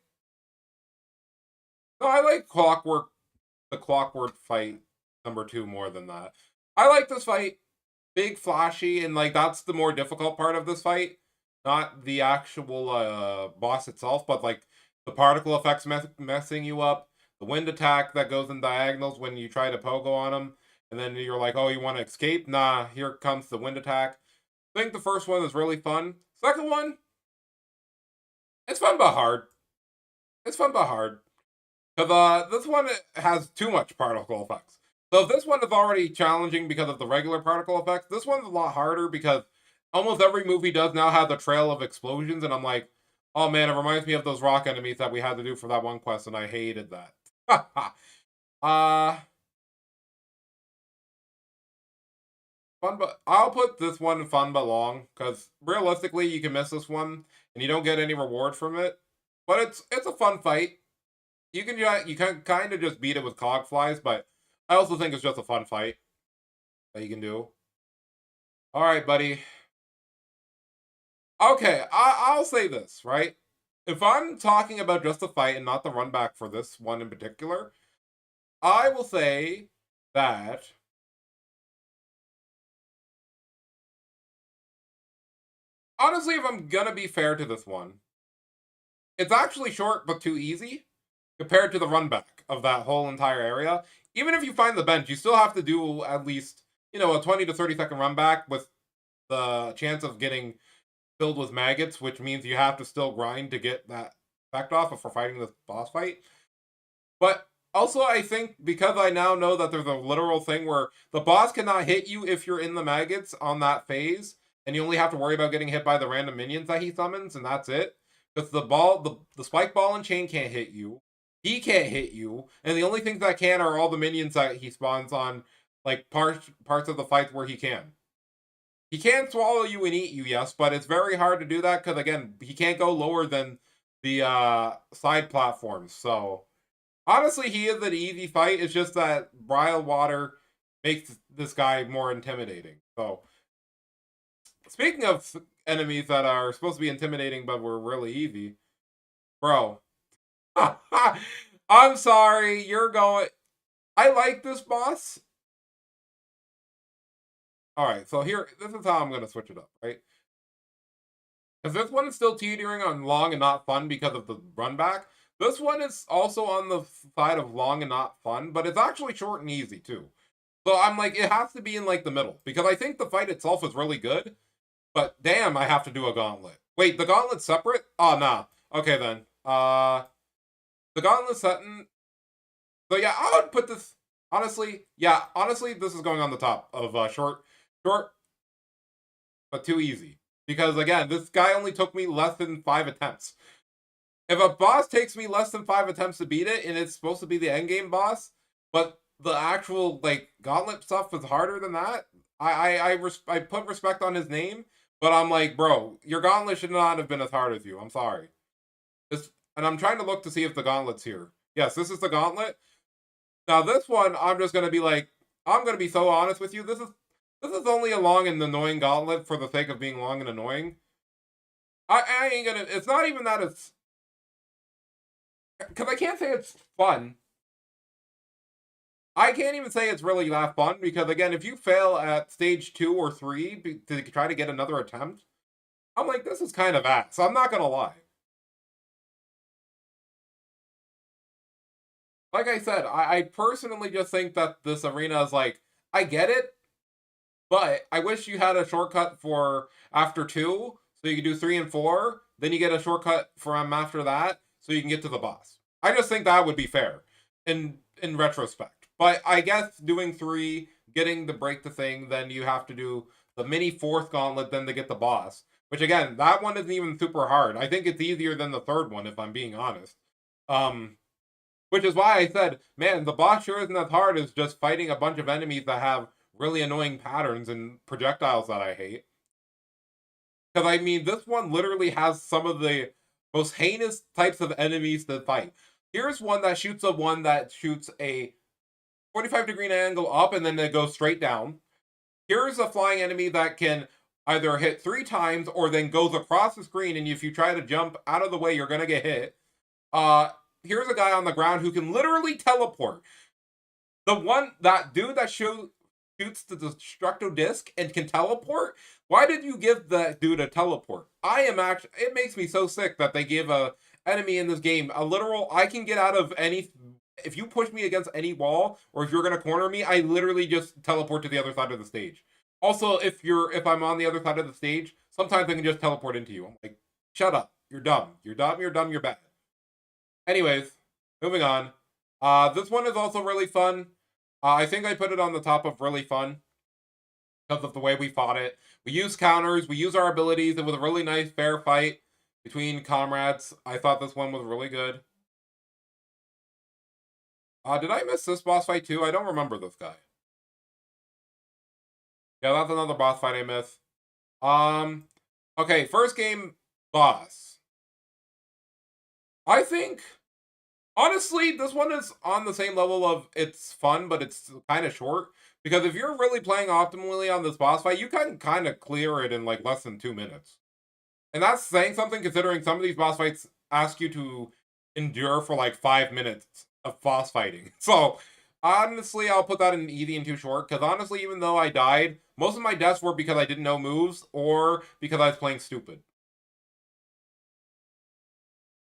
[SPEAKER 1] No, I like the Clockwork fight number 2 more than that. I like this fight. Big, flashy, and, like, that's the more difficult part of this fight. Not the actual boss itself, but, like, the particle effects messing you up, the wind attack that goes in diagonals when you try to pogo on them, and then you're like, oh, you want to escape? Nah, here comes the wind attack. I think the first one is really fun. Second one, it's fun but hard. It's fun but hard. Because this one has too much particle effects. So if this one is already challenging because of the regular particle effects, this one's a lot harder because almost every movie does now have the trail of explosions, and I'm like, oh man, it reminds me of those rock enemies that we had to do for that one quest, and I hated that. Fun, but I'll put this one fun but long, because realistically, you can miss this one, and you don't get any reward from it. But it's a fun fight. You can kind of just beat it with cog flies, but I also think it's just a fun fight that you can do. All right, buddy. Okay, I'll say this, right? If I'm talking about just the fight and not the run back for this one in particular, I will say that honestly, if I'm gonna be fair to this one, it's actually short but too easy compared to the run back of that whole entire area. Even if you find the bench, you still have to do at least, a 20 to 30 second run back with the chance of getting filled with maggots, which means you have to still grind to get that effect off if we're fighting this boss fight. But also, I think because I now know that there's a literal thing where the boss cannot hit you if you're in the maggots on that phase, and you only have to worry about getting hit by the random minions that he summons, and that's it. Because the spike ball and chain can't hit you. He can't hit you, and the only things that can are all the minions that he spawns on, like parts of the fights where he can. He can swallow you and eat you, yes, but it's very hard to do that because, again, he can't go lower than the side platforms. So, honestly, he is an easy fight. It's just that Brile Water makes this guy more intimidating. So, speaking of enemies that are supposed to be intimidating but were really easy, bro. I'm sorry, you're going... I like this boss. Alright, so here, this is how I'm going to switch it up, right? Because this one is still teetering on long and not fun because of the run back. This one is also on the side of long and not fun, but it's actually short and easy, too. So I'm like, it has to be in, like, the middle. Because I think the fight itself is really good, but damn, I have to do a gauntlet. Wait, the gauntlet's separate? Oh, nah. Okay, then. The gauntlet's setting... So yeah, I would put this... Honestly, this is going on the top of short, but too easy. Because, again, this guy only took me less than 5 attempts. If a boss takes me less than 5 attempts to beat it, and it's supposed to be the endgame boss, but the actual, like, gauntlet stuff is harder than that, I put respect on his name, but I'm like, bro, your gauntlet should not have been as hard as you. I'm sorry. And I'm trying to look to see if the gauntlet's here. Yes, this is the gauntlet. Now, this one, I'm just going to be like, I'm going to be so honest with you. This is only a long and annoying gauntlet for the sake of being long and annoying. I ain't gonna... It's not even that it's... Because I can't say it's fun. I can't even say it's really that fun, because, again, if you fail at stage 2 or 3 to try to get another attempt, I'm like, this is kind of ass. I'm not going to lie. Like I said, I personally just think that this arena is like, I get it, but I wish you had a shortcut for after 2, so you can do 3 and 4, then you get a shortcut from after that, so you can get to the boss. I just think that would be fair, in retrospect. But I guess doing 3, getting the break the thing, then you have to do the mini 4th gauntlet then to get the boss. Which, again, that one isn't even super hard. I think it's easier than the 3rd one, if I'm being honest. Which is why I said, man, the boss sure isn't as hard as just fighting a bunch of enemies that have really annoying patterns and projectiles that I hate. Because, I mean, this one literally has some of the most heinous types of enemies to fight. Here's one that shoots a 45-degree angle up and then it goes straight down. Here's a flying enemy that can either hit 3 times or then goes across the screen, and if you try to jump out of the way, you're going to get hit. Here's a guy on the ground who can literally teleport. That dude that shoots the destructo disc and can teleport? Why did you give that dude a teleport? It makes me so sick that they give a enemy in this game a literal, I can get out of any, if you push me against any wall, or if you're going to corner me, I literally just teleport to the other side of the stage. Also, if I'm on the other side of the stage, sometimes I can just teleport into you. I'm like, shut up. You're dumb. You're dumb. You're dumb. You're bad. Anyways, moving on. This one is also really fun. I think I put it on the top of really fun because of the way we fought it. We used counters. We used our abilities. It was a really nice, fair fight between comrades. I thought this one was really good. Did I miss this boss fight too? I don't remember this guy. Yeah, that's another boss fight I missed. Okay, first game, boss. I think... Honestly, this one is on the same level of it's fun, but it's kind of short. Because if you're really playing optimally on this boss fight, you can kind of clear it in like less than 2 minutes. And that's saying something, considering some of these boss fights ask you to endure for like 5 minutes of boss fighting. So, honestly, I'll put that in easy and too short. Because honestly, even though I died, most of my deaths were because I didn't know moves or because I was playing stupid.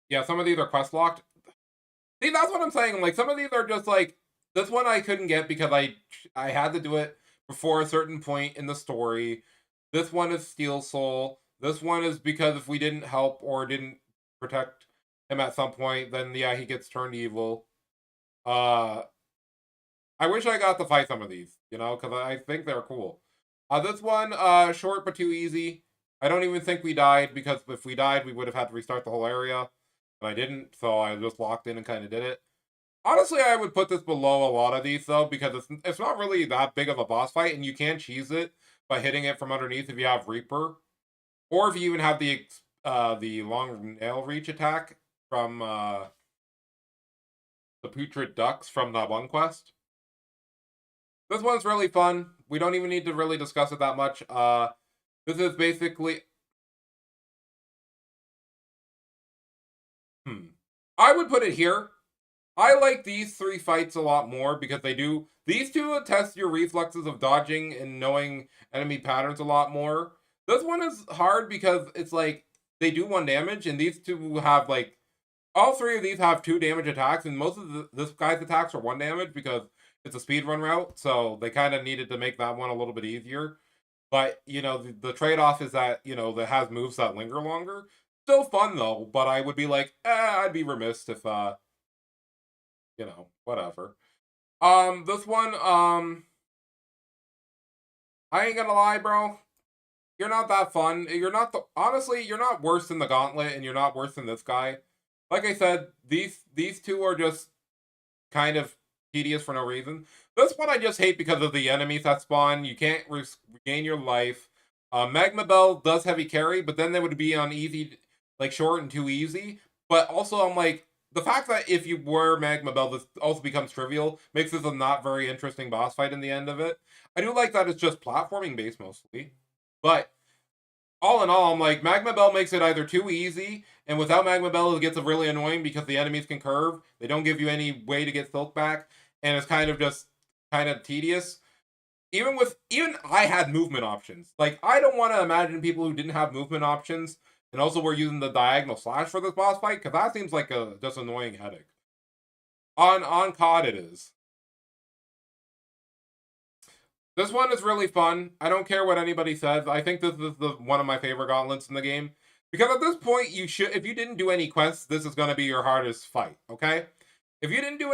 [SPEAKER 1] Yeah, some of these are quest locked. See, that's what I'm saying. Like, some of these are just like, this one I couldn't get because I had to do it before a certain point in the story. This one is Steel Soul. This one is because if we didn't help or didn't protect him at some point, then yeah, he gets turned evil. I wish I got to fight some of these, you know, because I think they're cool. This one, short but too easy. I don't even think we died, because if we died, we would have had to restart the whole area. But I didn't, so I just locked in and kind of did it. Honestly, I would put this below a lot of these, though, because it's not really that big of a boss fight, and you can cheese it by hitting it from underneath if you have Reaper. Or if you even have the long nail reach attack from the Putrid Ducks from that one quest. This one's really fun. We don't even need to really discuss it that much. This is basically... I would put it here. I like these 3 fights a lot more because they do... These two test your reflexes of dodging and knowing enemy patterns a lot more. This one is hard because it's like, they do 1 damage, and these two have like... All 3 of these have 2 damage attacks, and most of this guy's attacks are 1 damage because it's a speedrun route, so they kind of needed to make that one a little bit easier. But, you know, the trade-off is that, you know, that has moves that linger longer. Still fun, though, but I would be like, I'd be remiss if, you know, whatever. This one, I ain't gonna lie, bro. You're not that fun. You're not honestly, you're not worse than the Gauntlet, and you're not worse than this guy. Like I said, these two are just kind of tedious for no reason. This one I just hate because of the enemies that spawn. You can't regain your life. Magma Bell does heavy carry, but then they would be on easy, like short and too easy. But also, I'm like, the fact that if you were Magma Bell, this also becomes trivial, makes this a not very interesting boss fight in the end of it. I do like that it's just platforming based mostly. But all in all, I'm like, Magma Bell makes it either too easy, and without Magma Bell, it gets really annoying because the enemies can curve. They don't give you any way to get Silk back, and it's kind of just kind of tedious. Even I had movement options. Like, I don't want to imagine people who didn't have movement options and also were using the diagonal slash for this boss fight, because that seems like a just annoying headache. On COD it is. This one is really fun. I don't care what anybody says. I think this is one of my favorite gauntlets in the game. Because at this point, if you didn't do any quests, this is going to be your hardest fight, okay? If you didn't do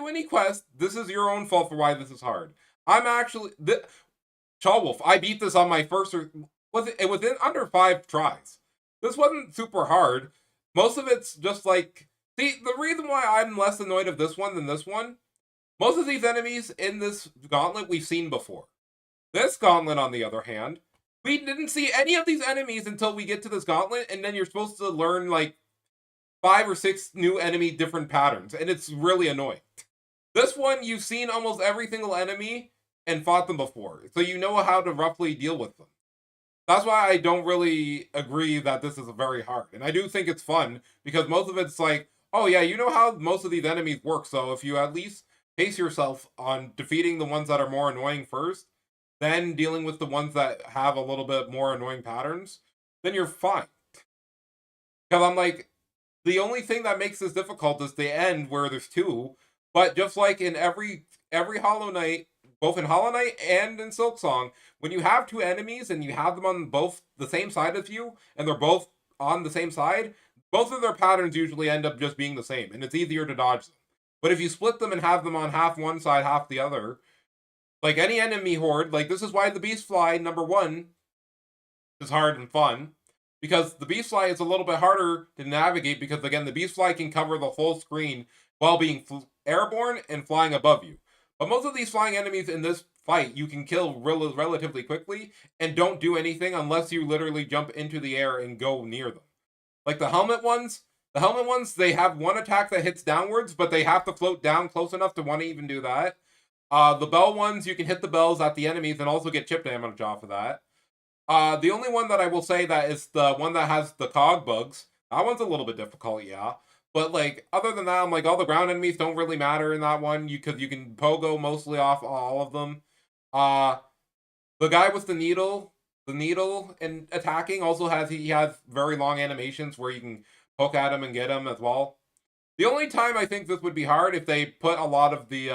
[SPEAKER 1] any quests, this is your own fault for why this is hard. I'm actually... Chawwolf, I beat this on my first... It was in under 5 tries. This wasn't super hard. Most of it's just like... See, the reason why I'm less annoyed of this one than this one, most of these enemies in this gauntlet we've seen before. This gauntlet, on the other hand, we didn't see any of these enemies until we get to this gauntlet, and then you're supposed to learn, like, 5 or 6 new enemy different patterns, and it's really annoying. This one, you've seen almost every single enemy and fought them before, so you know how to roughly deal with them. That's why I don't really agree that this is very hard. And I do think it's fun, because most of it's like, oh yeah, you know how most of these enemies work, so if you at least pace yourself on defeating the ones that are more annoying first, then dealing with the ones that have a little bit more annoying patterns, then you're fine. Because I'm like, the only thing that makes this difficult is the end where there's 2, but just like in every Hollow Knight, both in Hollow Knight and in Silksong, when you have 2 enemies and you have them on both the same side of you, and they're both on the same side, both of their patterns usually end up just being the same, and it's easier to dodge them. But if you split them and have them on half one side, half the other, like any enemy horde, like this is why the Beast Fly, number 1, is hard and fun. Because the Beast Fly is a little bit harder to navigate because, again, the Beast Fly can cover the whole screen while being airborne and flying above you. But most of these flying enemies in this fight, you can kill relatively quickly and don't do anything unless you literally jump into the air and go near them. Like the helmet ones, they have 1 attack that hits downwards, but they have to float down close enough to want to even do that. The bell ones, you can hit the bells at the enemies and also get chip damage off of that. The only one that I will say that is the one that has the cog bugs. That one's a little bit difficult, yeah. But, like, other than that, I'm like, all the ground enemies don't really matter in that one, because you can pogo mostly off all of them. The guy with the needle and attacking also has very long animations where you can poke at him and get him as well. The only time I think this would be hard if they put a lot of the,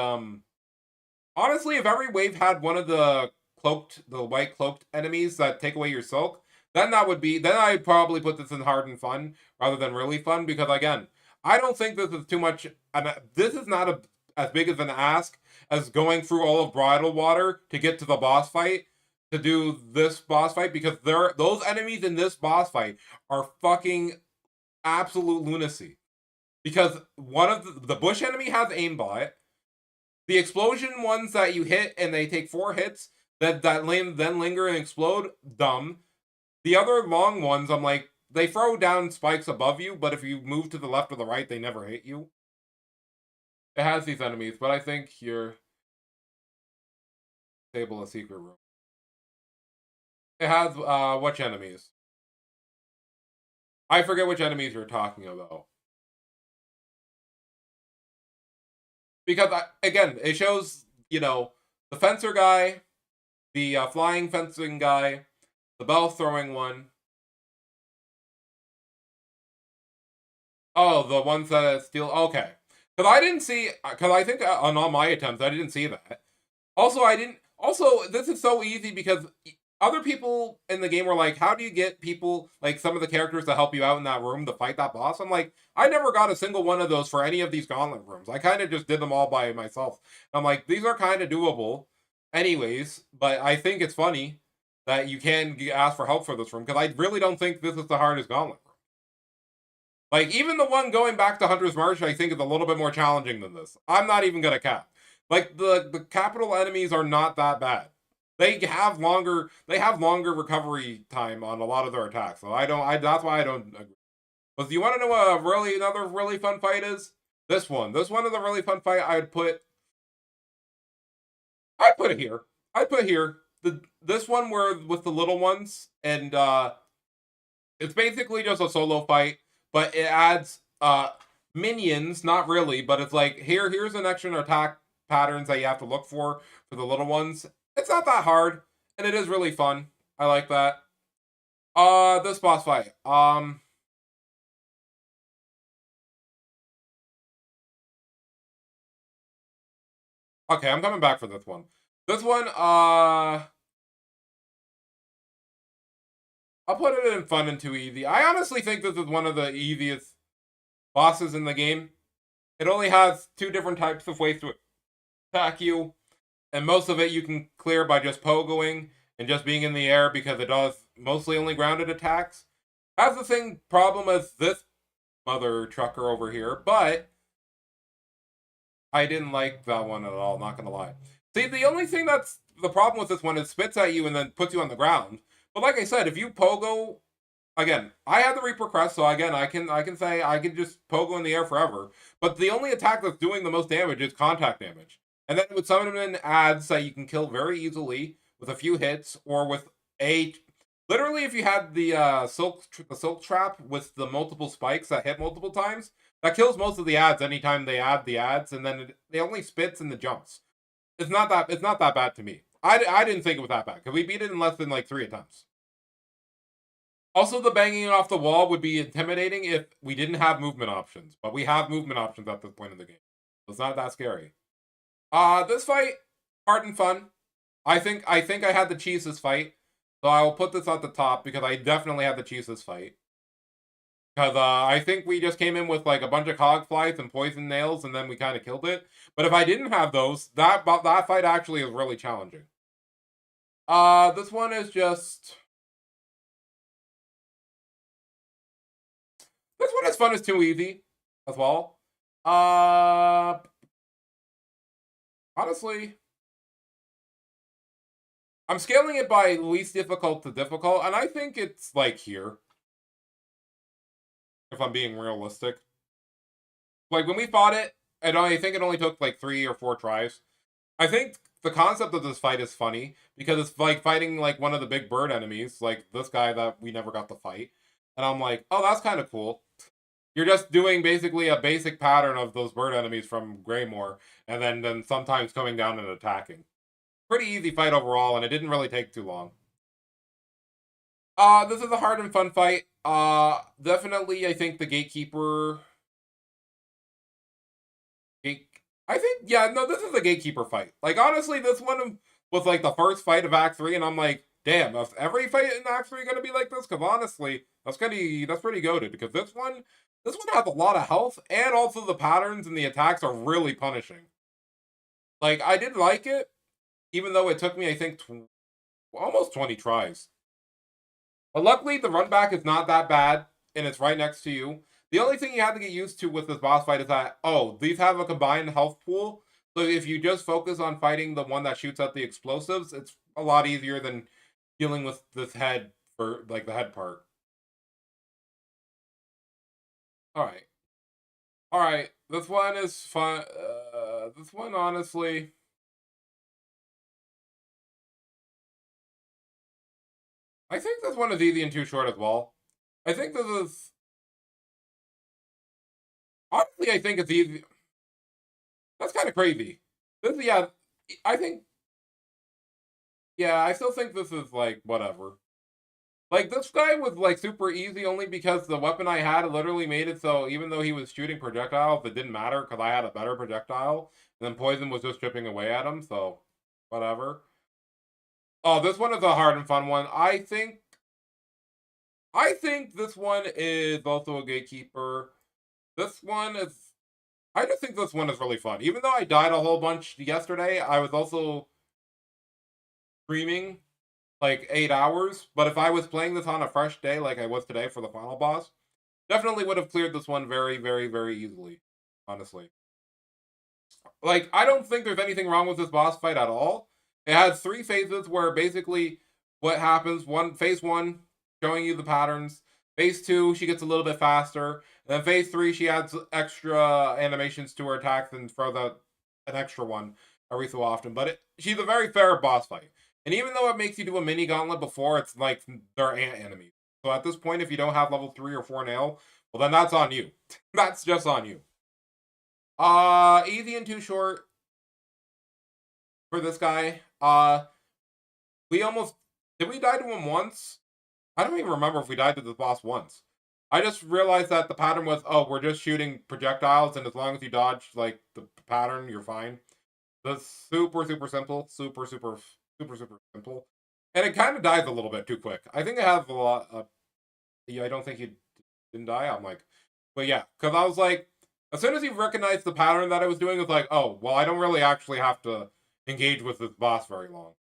[SPEAKER 1] honestly, if every wave had one of the white cloaked enemies that take away your silk, then then I'd probably put this in hard and fun rather than really fun, because again, I don't think this is too much, and this is not as big as an ask as going through all of Bridal Water to get to the boss fight, to do this boss fight, because those enemies in this boss fight are fucking absolute lunacy. Because one of the bush enemy has aimbot, the explosion ones that you hit and they take 4 hits that then linger and explode, dumb. The other long ones, I'm like, they throw down spikes above you, but if you move to the left or the right, they never hit you. It has these enemies, but I think you're disable a secret room. It has which enemies? I forget which enemies you're talking about. Because again, it shows, you know, the fencer guy, the flying fencing guy, the bell throwing one. Oh, the ones that steal. Okay, because I didn't see. Because I think on all my attempts, I didn't see that. Also, I didn't. Also, this is so easy because other people in the game were like, "How do you get people like some of the characters to help you out in that room to fight that boss?" I'm like, I never got a single one of those for any of these gauntlet rooms. I kind of just did them all by myself. I'm like, these are kind of doable, anyways. But I think it's funny that you can ask for help for this room, because I really don't think this is the hardest gauntlet room. Like, even the one going back to Hunter's March, I think is a little bit more challenging than this. I'm not even gonna cap. Like, the capital enemies are not that bad. They have longer recovery time on a lot of their attacks. So that's why I don't agree. But do you want to know what another really fun fight is? This one. This one is a really fun fight. I'd put it here. I'd put here. This one where with the little ones, and it's basically just a solo fight, but it adds minions, not really, but it's like here's an extra attack patterns that you have to look for the little ones. It's not that hard, and it is really fun. I like that. This boss fight. Okay, I'm coming back for this one. This one, I'll put it in fun and too easy. I honestly think this is one of the easiest bosses in the game. It only has 2 different types of ways to attack you, and most of it you can clear by just pogoing and just being in the air, because it does mostly only grounded attacks. Has the same problem as this mother trucker over here, but I didn't like that one at all, not gonna lie. See, the only thing that's the problem with this one is spits at you and then puts you on the ground. But like I said, if you pogo, again, I have the Reaper Crest, so again, I can say I can just pogo in the air forever. But the only attack that's doing the most damage is contact damage. And then with some of them adds that you can kill very easily with a few hits, or with literally, if you had the silk trap with the multiple spikes that hit multiple times, that kills most of the ads anytime they add the ads, and then they only spits in the jumps. It's not that bad to me. I didn't think it was that bad, because we beat it in less than like 3 attempts. Also, the banging off the wall would be intimidating if we didn't have movement options, but we have movement options at this point in the game. So it's not that scary. This fight, hard and fun. I think I had the cheese this fight, so I will put this at the top, because I definitely had the cheese this fight. Because I think we just came in with like a bunch of cog flies and poison nails, and then we kind of killed it. But if I didn't have those, that fight actually is really challenging. This one is just... This one is fun as too easy as well. Honestly, I'm scaling it by least difficult to difficult, and I think it's like here, if I'm being realistic. Like, when we fought it, I think it only took like 3 or 4 tries. I think the concept of this fight is funny, because it's like fighting like one of the big bird enemies, like this guy that we never got to fight. And I'm like, oh, that's kind of cool. You're just doing basically a basic pattern of those bird enemies from Greymore, and then sometimes coming down and attacking. Pretty easy fight overall, and it didn't really take too long. This is a hard and fun fight. Definitely, I think the Gatekeeper... I think, yeah, no, this is a Gatekeeper fight. Like, honestly, this one was like the first fight of Act 3, and I'm like, damn, is every fight in Act 3 gonna be like this? Because honestly, that's pretty goated. Because this one has a lot of health, and also the patterns and the attacks are really punishing. Like, I did like it, even though it took me, I think, almost 20 tries. But luckily, the run back is not that bad, and it's right next to you. The only thing you have to get used to with this boss fight is that, oh, these have a combined health pool. So if you just focus on fighting the one that shoots out the explosives, it's a lot easier than dealing with this head for, like, the head part. Alright. Alright, this one is fun. This one, honestly... I think this one is easy and too short as well. I think this is... Honestly, I think it's easy. That's kind of crazy. This, yeah, I think... Yeah, I still think this is, like, whatever. Like, this guy was, like, super easy only because the weapon I had literally made it so even though he was shooting projectiles, it didn't matter because I had a better projectile. And then Poison was just chipping away at him, so whatever. Oh, this one is a hard and fun one. I think this one is also a gatekeeper. This one is... I just think this one is really fun. Even though I died a whole bunch yesterday, I was also streaming like 8 hours. But if I was playing this on a fresh day like I was today for the final boss, definitely would have cleared this one very, very, very easily, honestly. Like, I don't think there's anything wrong with this boss fight at all. It has 3 phases where basically what happens, phase 1, showing you the patterns. Phase 2, she gets a little bit faster. And then phase 3, she adds extra animations to her attacks and throws out an extra one every so often. But she's a very fair boss fight. And even though it makes you do a mini gauntlet before, it's like they're ant enemies. So at this point, if you don't have level 3 or 4 nail, well, then that's on you. That's just on you. Easy and too short for this guy. Did we die to him once? I don't even remember if we died to the boss once. I just realized that the pattern was, oh, we're just shooting projectiles, and as long as you dodge, like, the pattern, you're fine. That's super, super simple. Super, super, super, super simple. And it kind of dies a little bit too quick. I think it has a lot, yeah, I don't think he didn't die. I'm like, but yeah, because I was like, as soon as he recognized the pattern that I was doing, it was like, oh, well, I don't really actually have to engage with this boss very long.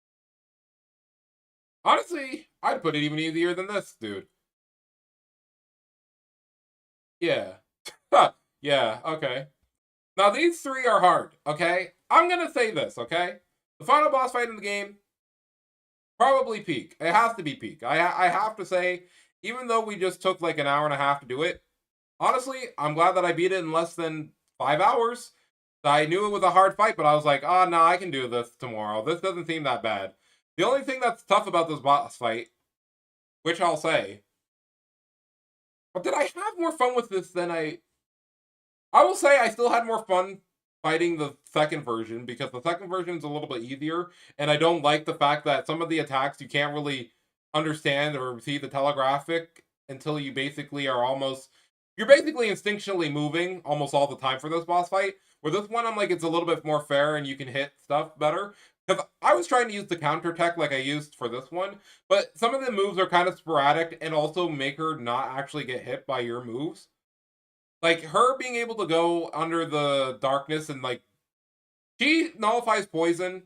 [SPEAKER 1] Honestly, I'd put it even easier than this, dude. Yeah. Yeah, okay. Now, these 3 are hard, okay? I'm gonna say this, okay? The final boss fight in the game, probably peak. It has to be peak. I have to say, even though we just took like an hour and a half to do it, honestly, I'm glad that I beat it in less than 5 hours. I knew it was a hard fight, but I was like, oh, no, I can do this tomorrow. This doesn't seem that bad. The only thing that's tough about this boss fight, which I'll say, but did I have more fun with this than I will say I still had more fun fighting the second version, because the second version is a little bit easier, and I don't like the fact that some of the attacks you can't really understand or see the telegraphic until you basically are you're basically instinctually moving almost all the time for this boss fight. Where this one, I'm like, it's a little bit more fair and you can hit stuff better. Because I was trying to use the counter tech like I used for this one, but some of the moves are kind of sporadic and also make her not actually get hit by your moves. Like, her being able to go under the darkness and, like, she nullifies poison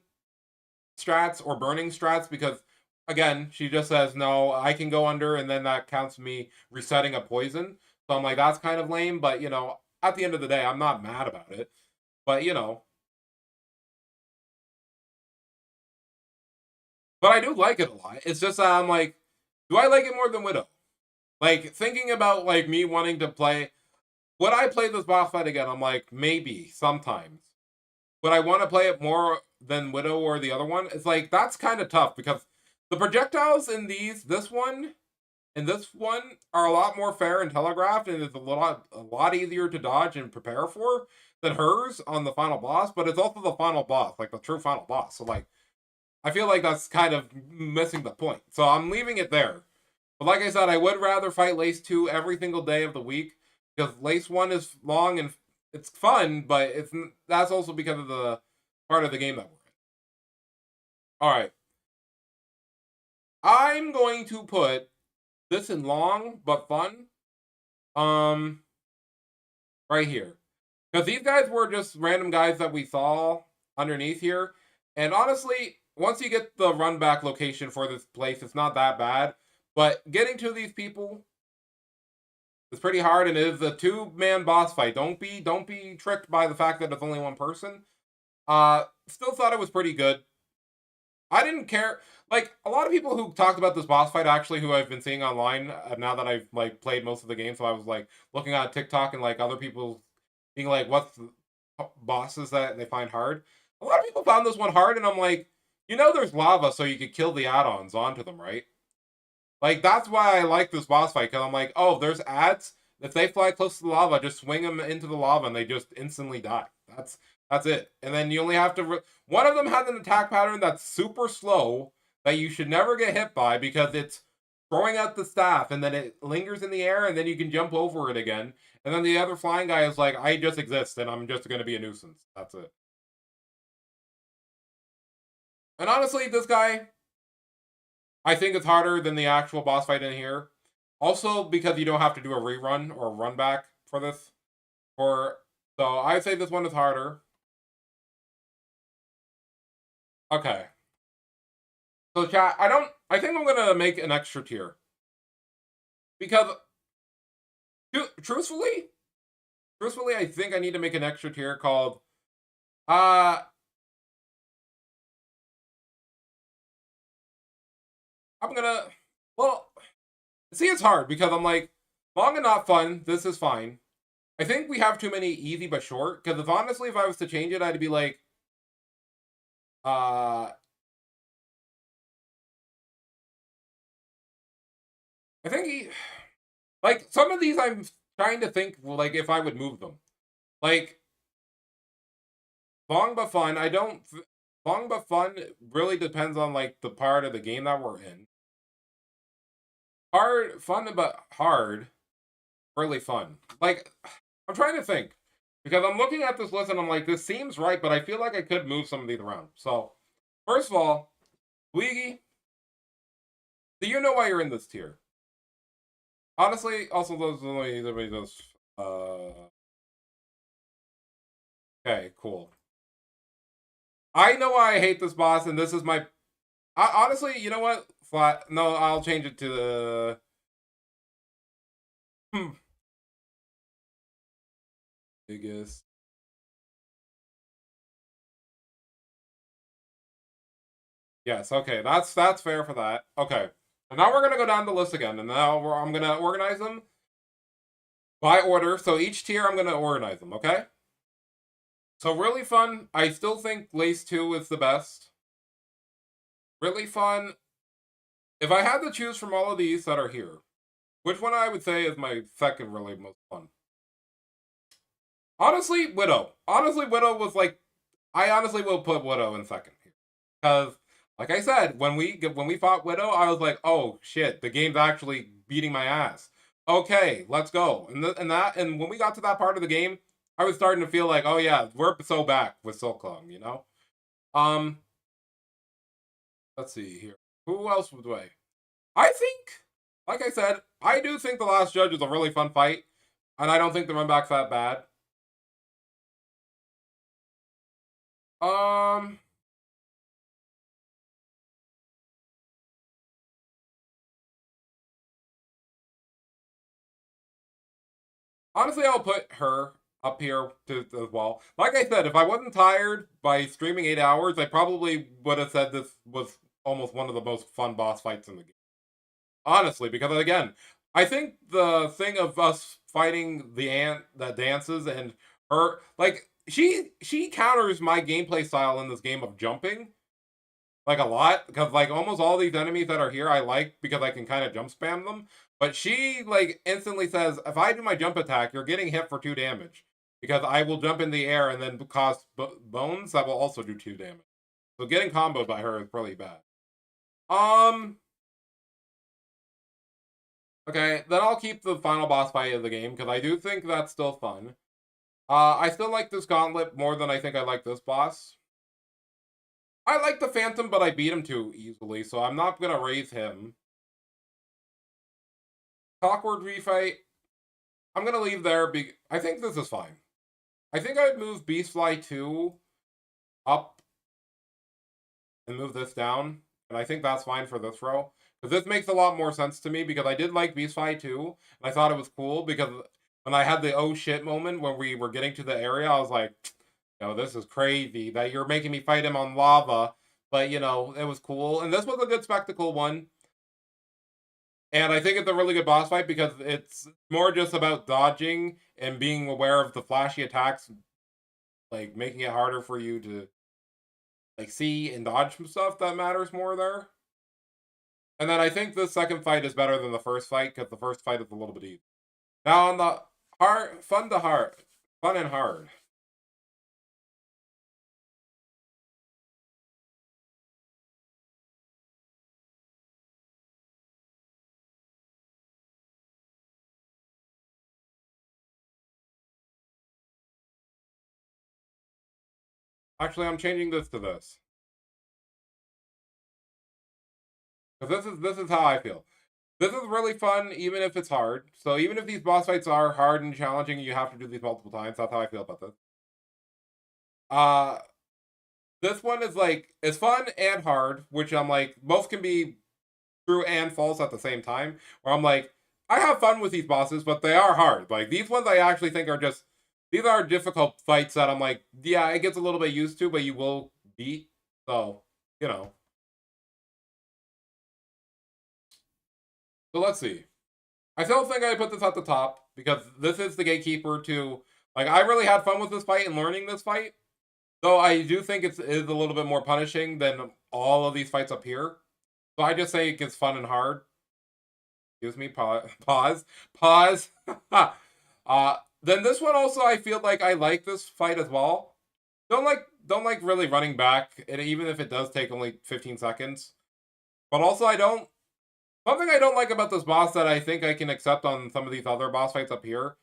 [SPEAKER 1] strats or burning strats because, again, she just says, no, I can go under, and then that counts me resetting a poison. So I'm like, that's kind of lame, but, you know, at the end of the day, I'm not mad about it. But, you know. But I do like it a lot. It's just that I'm like, do I like it more than Widow? Like, thinking about, like, me wanting to play... Would I play this boss fight again? I'm like, maybe, sometimes. Would I want to play it more than Widow or the other one? It's like, that's kind of tough, because the projectiles in this one, and this one, are a lot more fair and telegraphed, and it's a lot easier to dodge and prepare for than hers on the final boss, but it's also the final boss, like the true final boss. So, like, I feel like that's kind of missing the point. So I'm leaving it there. But like I said, I would rather fight Lace 2 every single day of the week, because Lace 1 is long and it's fun, but that's also because of the part of the game that we're in. Alright. I'm going to put this in long but fun. Right here. Because these guys were just random guys that we saw underneath here. And honestly, once you get the run back location for this place, it's not that bad. But getting to these people is pretty hard, and it is a 2-man boss fight. Don't be tricked by the fact that it's only one person. Still thought it was pretty good. I didn't care. Like, a lot of people who talked about this boss fight, actually, who I've been seeing online, now that I've, like, played most of the game, so I was, like, looking at TikTok and, like, other people being like, what's the bosses that they find hard? A lot of people found this one hard, and I'm like, you know there's lava, so you could kill the add-ons onto them, right? Like, that's why I like this boss fight, because I'm like, oh, there's ads. If they fly close to the lava, just swing them into the lava, and they just instantly die. That's it. And then you only have to... One of them has an attack pattern that's super slow, that you should never get hit by, because it's throwing out the staff, and then it lingers in the air, and then you can jump over it again. And then the other flying guy is like, I just exist, and I'm just going to be a nuisance. That's it. And honestly, this guy, I think it's harder than the actual boss fight in here. Also, because you don't have to do a rerun or a run back for this. So I'd say this one is harder. Okay. So chat, I think I'm gonna make an extra tier. Because truthfully, I think I need to make an extra tier called I'm gonna, well, see, it's hard because I'm like, long and not fun, this is fine. I think we have too many easy but short, because honestly, if I was to change it, I'd be like, I think like, some of these I'm trying to think, like, if I would move them. Like, long but fun, long but fun really depends on, like, the part of the game that we're in. Fun but hard, really fun. Like, I'm trying to think. Because I'm looking at this list and I'm like, this seems right, but I feel like I could move some of these around. So, first of all, Luigi, do you know why you're in this tier? Honestly, also those okay, cool. I know why I hate this boss, and this is my... honestly, you know what? Flat. No, I'll change it to the... Biggest... Yes, okay, that's fair for that. Okay. And now we're gonna go down the list again, and now I'm gonna organize them by order. So each tier, I'm gonna organize them, okay? So really fun. I still think Lace 2 is the best. Really fun. If I had to choose from all of these that are here, which one I would say is my second really most fun? Honestly, Widow. Honestly, Widow was like... I honestly will put Widow in second here. Because, like I said, when we fought Widow, I was like, oh shit, the game's actually beating my ass. Okay, let's go. And when we got to that part of the game, I was starting to feel like, oh yeah, we're so back with Silklong, you know? Let's see here. Who else would I think, like I said, I do think the Last Judge is a really fun fight, and I don't think the run back's that bad. Honestly, I'll put her up here as well. Like I said, if I wasn't tired by streaming 8 hours, I probably would have said this was almost one of the most fun boss fights in the game. Honestly, because again, I think the thing of us fighting the ant that dances and her, like, she counters my gameplay style in this game of jumping, like, a lot, because, like, almost all these enemies that are here I like because I can kind of jump spam them. But she, like, instantly says, if I do my jump attack, you're getting hit for 2 damage. Because I will jump in the air and then cause bones that will also do 2 damage. So getting comboed by her is really bad. Okay, then I'll keep the final boss fight of the game, because I do think that's still fun. I still like this gauntlet more than I think I like this boss. I like the Phantom, but I beat him too easily, so I'm not gonna raise him. Clockwork refight, I'm gonna leave there. I think this is fine. I think I'd move Beastfly 2 up and move this down, and I think that's fine for this row. Because this makes a lot more sense to me, because I did like Beastfly 2, and I thought it was cool, because when I had the oh shit moment when we were getting to the area, I was like, yo, this is crazy that you're making me fight him on lava, but, you know, it was cool. And this was a good spectacle one. And I think it's a really good boss fight because it's more just about dodging and being aware of the flashy attacks, like making it harder for you to like see and dodge some stuff that matters more there. And then I think the second fight is better than the first fight because the first fight is a little bit easy. Now on the fun and hard. Actually, I'm changing this to this. Because this is how I feel. This is really fun, even if it's hard. So even if these boss fights are hard and challenging, you have to do these multiple times. That's how I feel about this. This one is like, it's fun and hard, which I'm like, both can be true and false at the same time. Where I'm like, I have fun with these bosses, but they are hard. Like, these ones I actually think are just, these are difficult fights that I'm like, yeah, it gets a little bit used to, but you will beat. So, you know. So let's see. I still think I put this at the top because this is the gatekeeper to, like, I really had fun with this fight and learning this fight. Though I do think it is a little bit more punishing than all of these fights up here. So I just say it gets fun and hard. Excuse me, pause. Then this one also, I feel like I like this fight as well. Don't like really running back, and even if it does take only 15 seconds. But also something I don't like about this boss that I think I can accept on some of these other boss fights up here.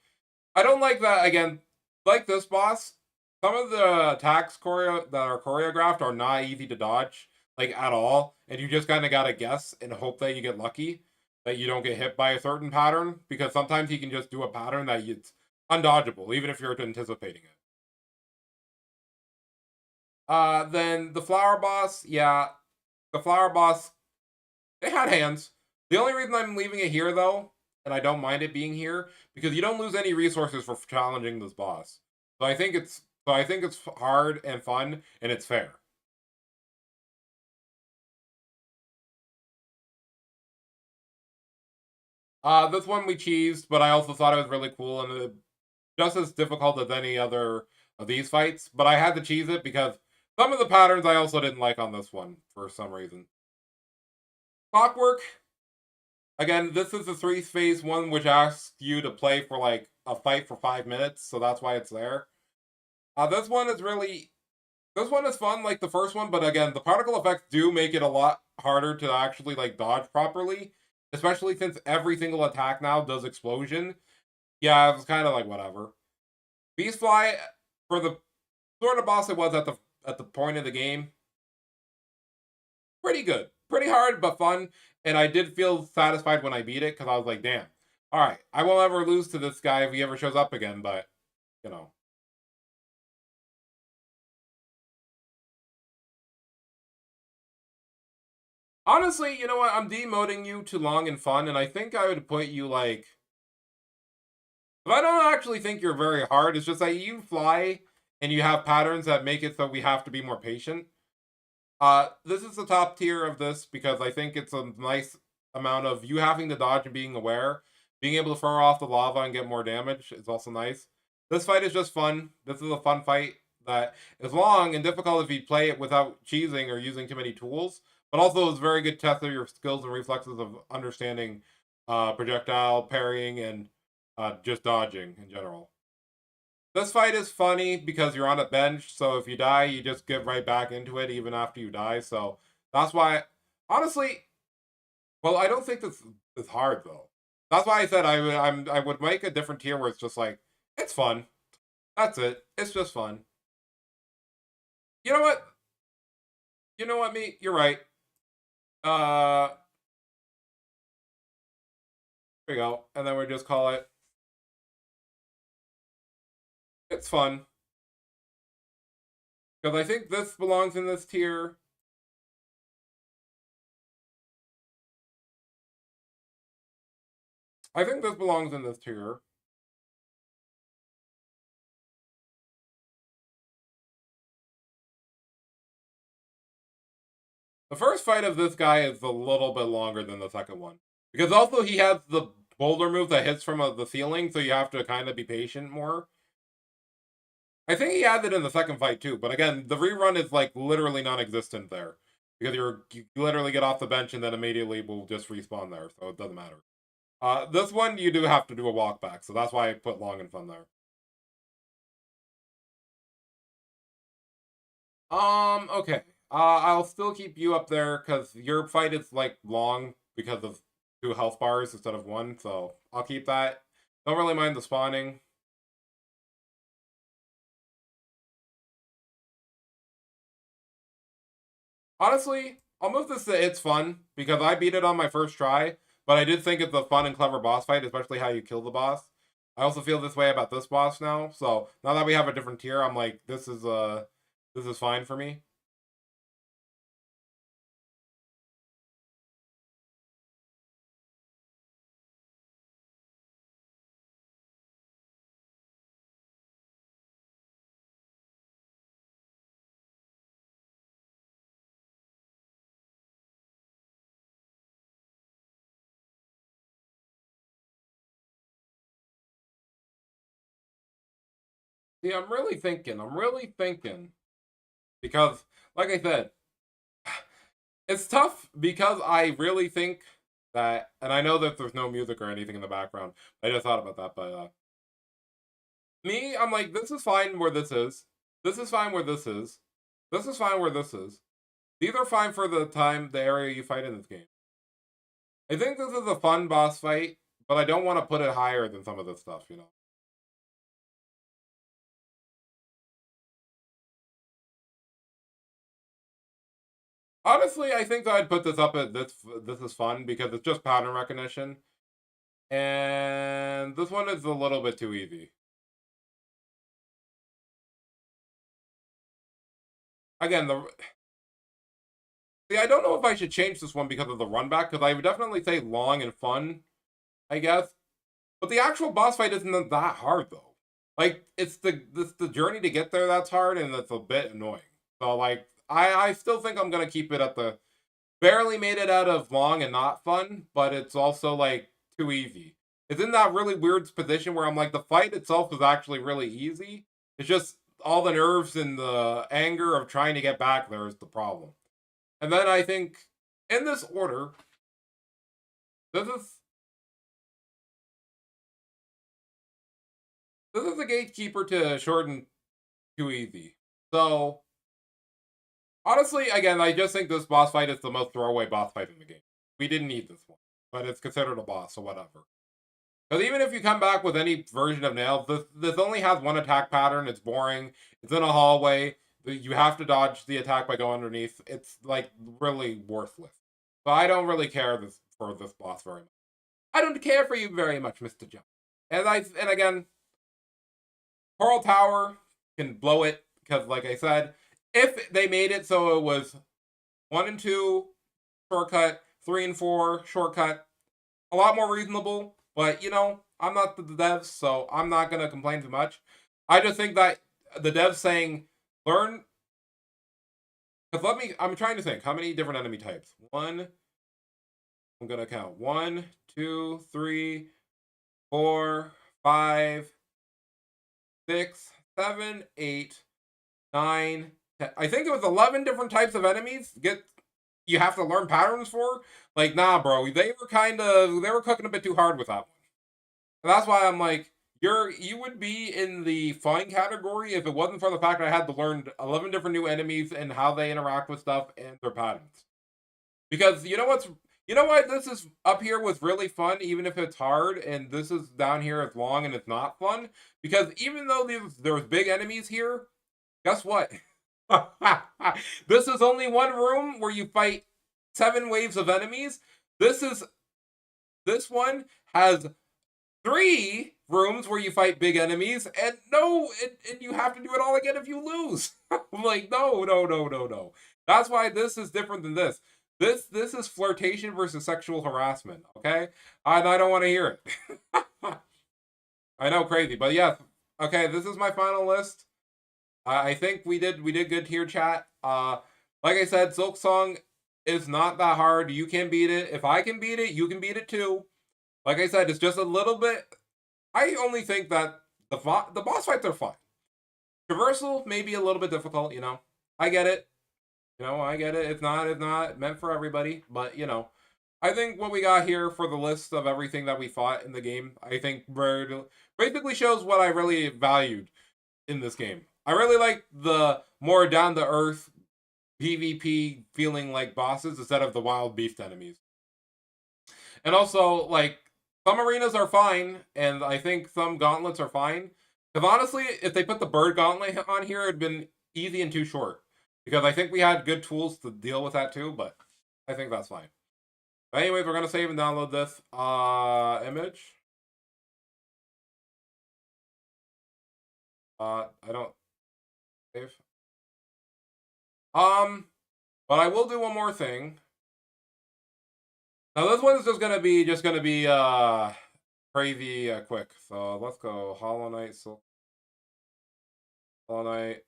[SPEAKER 1] I don't like that, again, like this boss, some of the attacks that are choreographed are not easy to dodge, like, at all. And you just kind of gotta guess and hope that you get lucky, that you don't get hit by a certain pattern, because sometimes he can just do a pattern that it's undodgeable, even if you're anticipating it. Then the flower boss, yeah, the flower boss, it had hands. The only reason I'm leaving it here, though, and I don't mind it being here, because you don't lose any resources for challenging this boss. So I think it's hard and fun, and it's fair. This one we cheesed, but I also thought it was really cool and just as difficult as any other of these fights. But I had to cheese it because some of the patterns I also didn't like on this one for some reason. Clockwork. Again, this is the 3-phase one, which asks you to play for like a fight for 5 minutes, so that's why it's there. This one is fun like the first one, but again, the particle effects do make it a lot harder to actually like dodge properly, especially since every single attack now does explosion. Yeah, it's kind of like whatever. Beastfly, for the sort of boss it was at the point of the game, pretty good, pretty hard but fun, and I did feel satisfied when I beat it because I was like, damn, all right, I won't ever lose to this guy if he ever shows up again, but you know. Honestly, you know what? I'm demoting you to long and fun, and I think I would put you like. But I don't actually think you're very hard. It's just that you fly and you have patterns that make it so we have to be more patient. This is the top tier of this because I think it's a nice amount of you having to dodge and being aware. Being able to throw off the lava and get more damage is also nice. This fight is just fun. This is a fun fight that is long and difficult if you play it without cheesing or using too many tools. But also is a very good test of your skills and reflexes of understanding projectile parrying and just dodging in general. This fight is funny because you're on a bench, so if you die, you just get right back into it even after you die. So that's why, honestly, well, I don't think this is hard though. That's why I said I would make a different tier where it's just like it's fun. That's it. It's just fun. You know what? You know what, me? You're right. There we go. And then we just call it. It's fun. Because I think this belongs in this tier. I think this belongs in this tier. The first fight of this guy is a little bit longer than the second one. Because also he has the boulder move that hits from the ceiling, so you have to kind of be patient more. I think he had it in the second fight too, but again, the rerun is like literally non-existent there. Because you literally get off the bench and then immediately will just respawn there, so it doesn't matter. This one you do have to do a walk back, so that's why I put long and fun there. Okay. I'll still keep you up there because your fight is like long because of 2 health bars instead of 1, so I'll keep that. Don't really mind the spawning. Honestly, I'll move this to It's Fun because I beat it on my first try, but I did think it's a fun and clever boss fight, especially how you kill the boss. I also feel this way about this boss now, so now that we have a different tier, I'm like, this is fine for me. See, I'm really thinking. Because, like I said, it's tough because I really think that, and I know that there's no music or anything in the background. I just thought about that, but me, I'm like, this is fine where this is. This is fine where this is. This is fine where this is. These are fine for the area you fight in this game. I think this is a fun boss fight, but I don't want to put it higher than some of this stuff, you know. Honestly, I think I'd put this up at this. This is fun because it's just pattern recognition, and this one is a little bit too easy. Again, see, I don't know if I should change this one because of the run back, because I would definitely say long and fun, I guess. But the actual boss fight isn't that hard though. Like it's the journey to get there that's hard, and it's a bit annoying. So like I still think I'm gonna keep it at the barely made it out of long and not fun, but it's also like too easy. It's in that really weird position where I'm like, the fight itself is actually really easy. It's just all the nerves and the anger of trying to get back there is the problem. And then I think in this order, this is a gatekeeper to shorten too easy. So honestly, again, I just think this boss fight is the most throwaway boss fight in the game. We didn't need this one, but it's considered a boss, so whatever. Because even if you come back with any version of nails, this only has one attack pattern. It's boring. It's in a hallway. You have to dodge the attack by going underneath. It's like really worthless. So I don't really care for this boss very much. I don't care for you very much, Mr. Jump. And again, Coral Tower can blow it because, like I said, if they made it so it was 1 and 2 shortcut, 3 and 4 shortcut, a lot more reasonable. But, you know, I'm not the devs, so I'm not going to complain too much. I just think that the devs saying, learn. Because I'm trying to think, how many different enemy types? I'm going to count. 1, 2, 3, 4, 5, 6, 7, 8, 9, 10. I think it was 11 different types of enemies you have to learn patterns for. Like, nah, bro, they were cooking a bit too hard with that one. And that's why I'm like, you would be in the fine category if it wasn't for the fact that I had to learn 11 different new enemies and how they interact with stuff and their patterns. Because you know why this is up here was really fun, even if it's hard, and this is down here it's long and it's not fun? Because even though there's big enemies here, guess what? This is only one room where you fight 7 waves of enemies. This one has 3 rooms where you fight big enemies, and and you have to do it all again if you lose. I'm like, no. That's why this is different than this. This is flirtation versus sexual harassment, okay? And I don't want to hear it. I know, crazy, but yeah. Okay, this is my final list. I think we did good here, chat. Like I said, Silk Song is not that hard. You can beat it. If I can beat it, you can beat it too. Like I said, it's just a little bit. I only think that the boss fights are fine. Traversal may be a little bit difficult, you know. I get it. You know, I get it. It's not meant for everybody, but you know, I think what we got here for the list of everything that we fought in the game, I think basically shows what I really valued in this game. I really like the more down-to-earth PvP feeling like bosses instead of the wild beast enemies. And also, like, some arenas are fine, and I think some gauntlets are fine. Because honestly, if they put the bird gauntlet on here, it'd been easy and too short. Because I think we had good tools to deal with that too, but I think that's fine. But anyways, we're going to save and download this image. I don't save. But I will do one more thing. Now this one is just gonna be crazy quick. So let's go Hollow Knight. So Hollow Knight.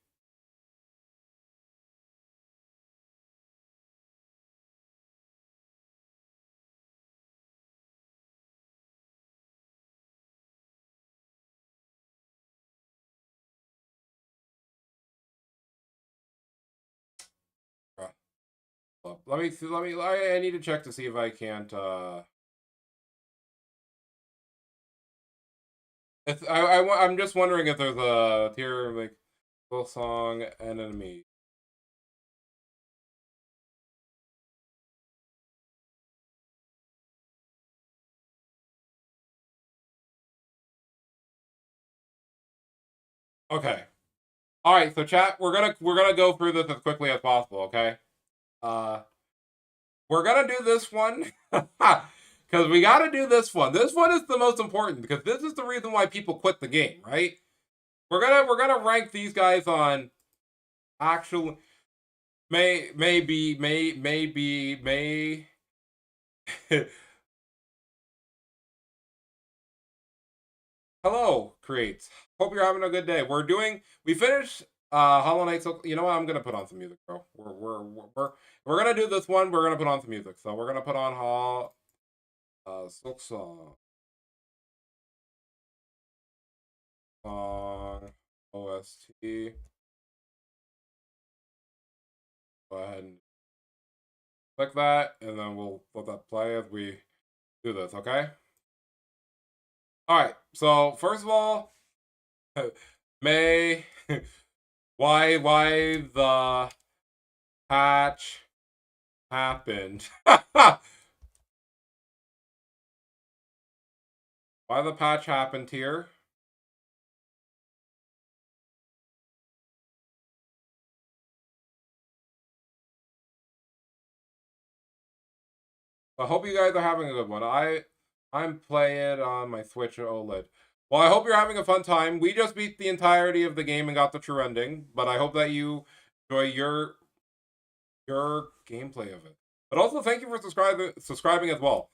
[SPEAKER 1] Let me see, I need to check to see if I can't I'm just wondering if there's a tier like full song and enemy. Okay. All right, so chat, we're gonna go through this as quickly as possible, okay? We're gonna do this one because we gotta do this one. This one is the most important because this is the reason why people quit the game, right? We're gonna rank these guys on actual maybe. Hello, creates. Hope you're having a good day. We finished Hollow Knight. So you know what? I'm gonna put on some music, bro. We're gonna do this one. We're gonna put on some music. So we're gonna put on Silk Song OST. Go ahead and click that, and then we'll let that play as we do this. Okay. All right. So first of all, May. Why the patch happened? Why the patch happened here? I hope you guys are having a good one. I'm playing on my Switch OLED. Well, I hope you're having a fun time. We just beat the entirety of the game and got the true ending, but I hope that you enjoy your gameplay of it. But also, thank you for subscribing as well.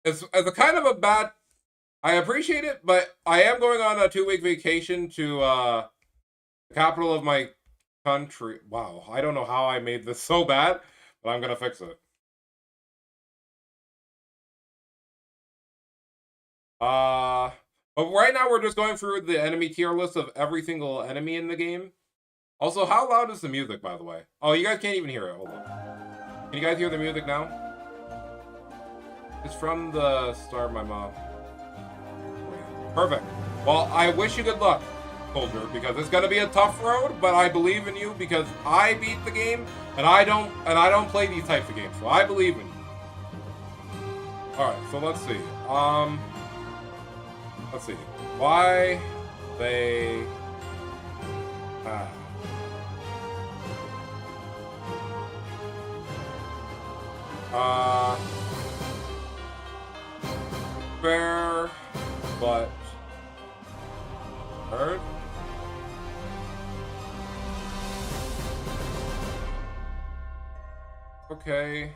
[SPEAKER 1] As a kind of a bad, I appreciate it, but I am going on a 2-week vacation to the capital of my country. Wow, I don't know how I made this so bad, but I'm gonna fix it. But right now we're just going through the enemy tier list of every single enemy in the game. Also, how loud is the music, by the way? Oh, you guys can't even hear it. Hold on. Can you guys hear the music now? It's from the start of my mom. Perfect. Well, I wish you good luck, soldier, because it's gonna be a tough road, but I believe in you because I beat the game and I don't play these types of games, so I believe in you. Alright, so let's see. Let's see. Why they Fair, but hard. Okay.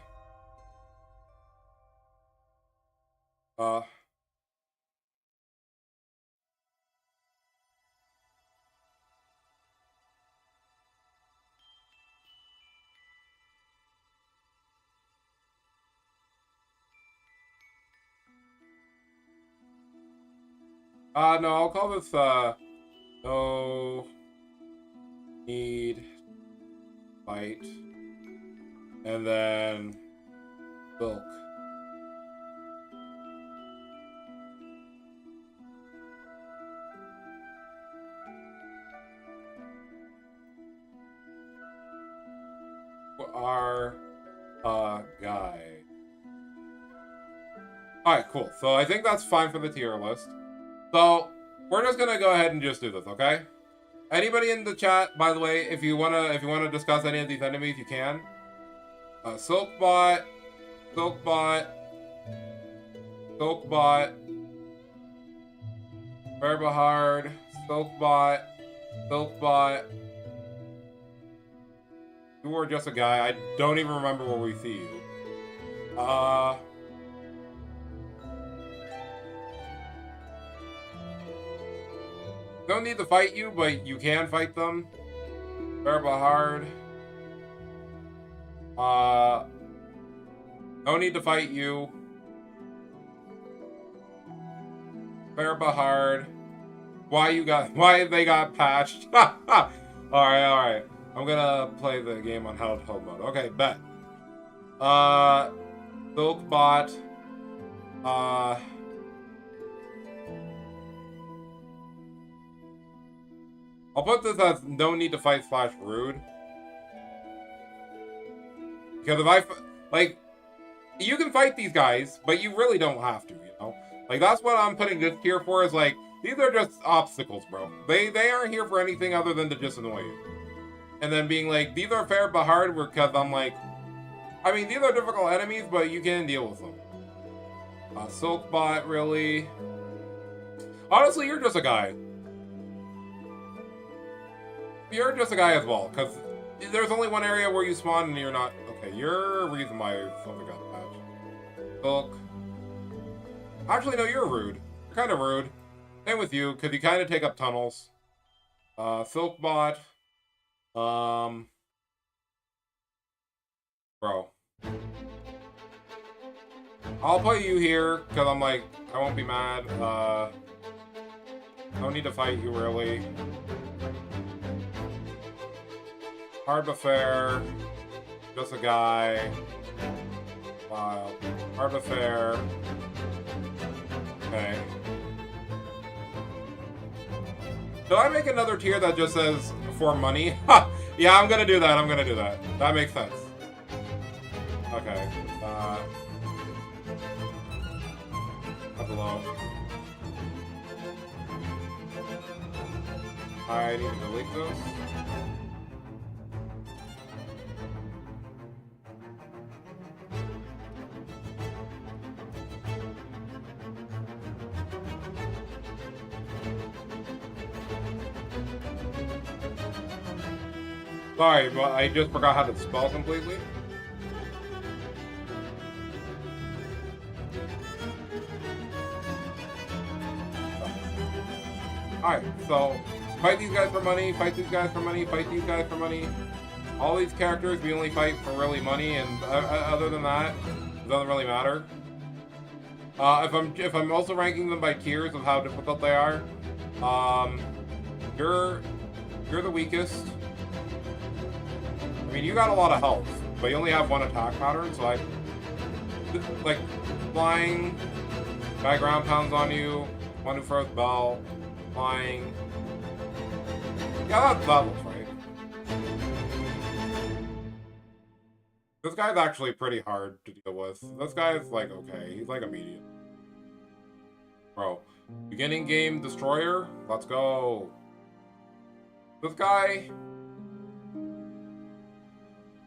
[SPEAKER 1] No, I'll call this, no need fight. And then Silk. Our, guy. Alright, cool. So I think that's fine for the tier list. So, we're just gonna go ahead and just do this, okay? Anybody in the chat, by the way, if you wanna discuss any of these enemies, you can. Silkbot, Silkbot, Silkbot, Berbahard, Silkbot, Silkbot. You are just a guy. I don't even remember where we see you. Don't need to fight you, but you can fight them. Berbahard. No need to fight you. Berbahard. Why they got patched? Alright. I'm gonna play the game on handheld mode. Okay, bet. Silkbot. I'll put this as no need to fight / rude. Because if I, like, you can fight these guys, but you really don't have to, you know? Like, that's what I'm putting this tier for, is like, these are just obstacles, bro. They aren't here for anything other than to just annoy you. And then being like, these are fair but hard, because I'm like, I mean, these are difficult enemies, but you can deal with them. Silkbot, really? Honestly, you're just a guy. You're just a guy as well, because there's only one area where you spawn and you're not... Okay, you're a reason why something got patched. Silk. Actually, no, you're rude. You're kind of rude. Same with you, because you kind of take up tunnels. Silkbot. Bro. I'll put you here, because I'm like, I won't be mad. Don't need to fight you, really. Hard but fair. Just a guy. Wild. Hard but fair. Okay. Should I make another tier that just says for money? Yeah, I'm gonna do that. That makes sense. Okay. Up below. I need to delete those. Sorry, but I just forgot how to spell completely. Alright, so fight these guys for money, fight these guys for money, fight these guys for money. All these characters we only fight for really money, and other than that, it doesn't really matter. If I'm also ranking them by tiers of how difficult they are, you're the weakest. I mean, you got a lot of health, but you only have one attack pattern, so I... Like, flying, guy ground pounds on you, one who throws bell, flying... Yeah, that looks right. This guy's actually pretty hard to deal with. This guy is, like, okay. He's like a medium. Bro. Beginning game destroyer? Let's go. This guy...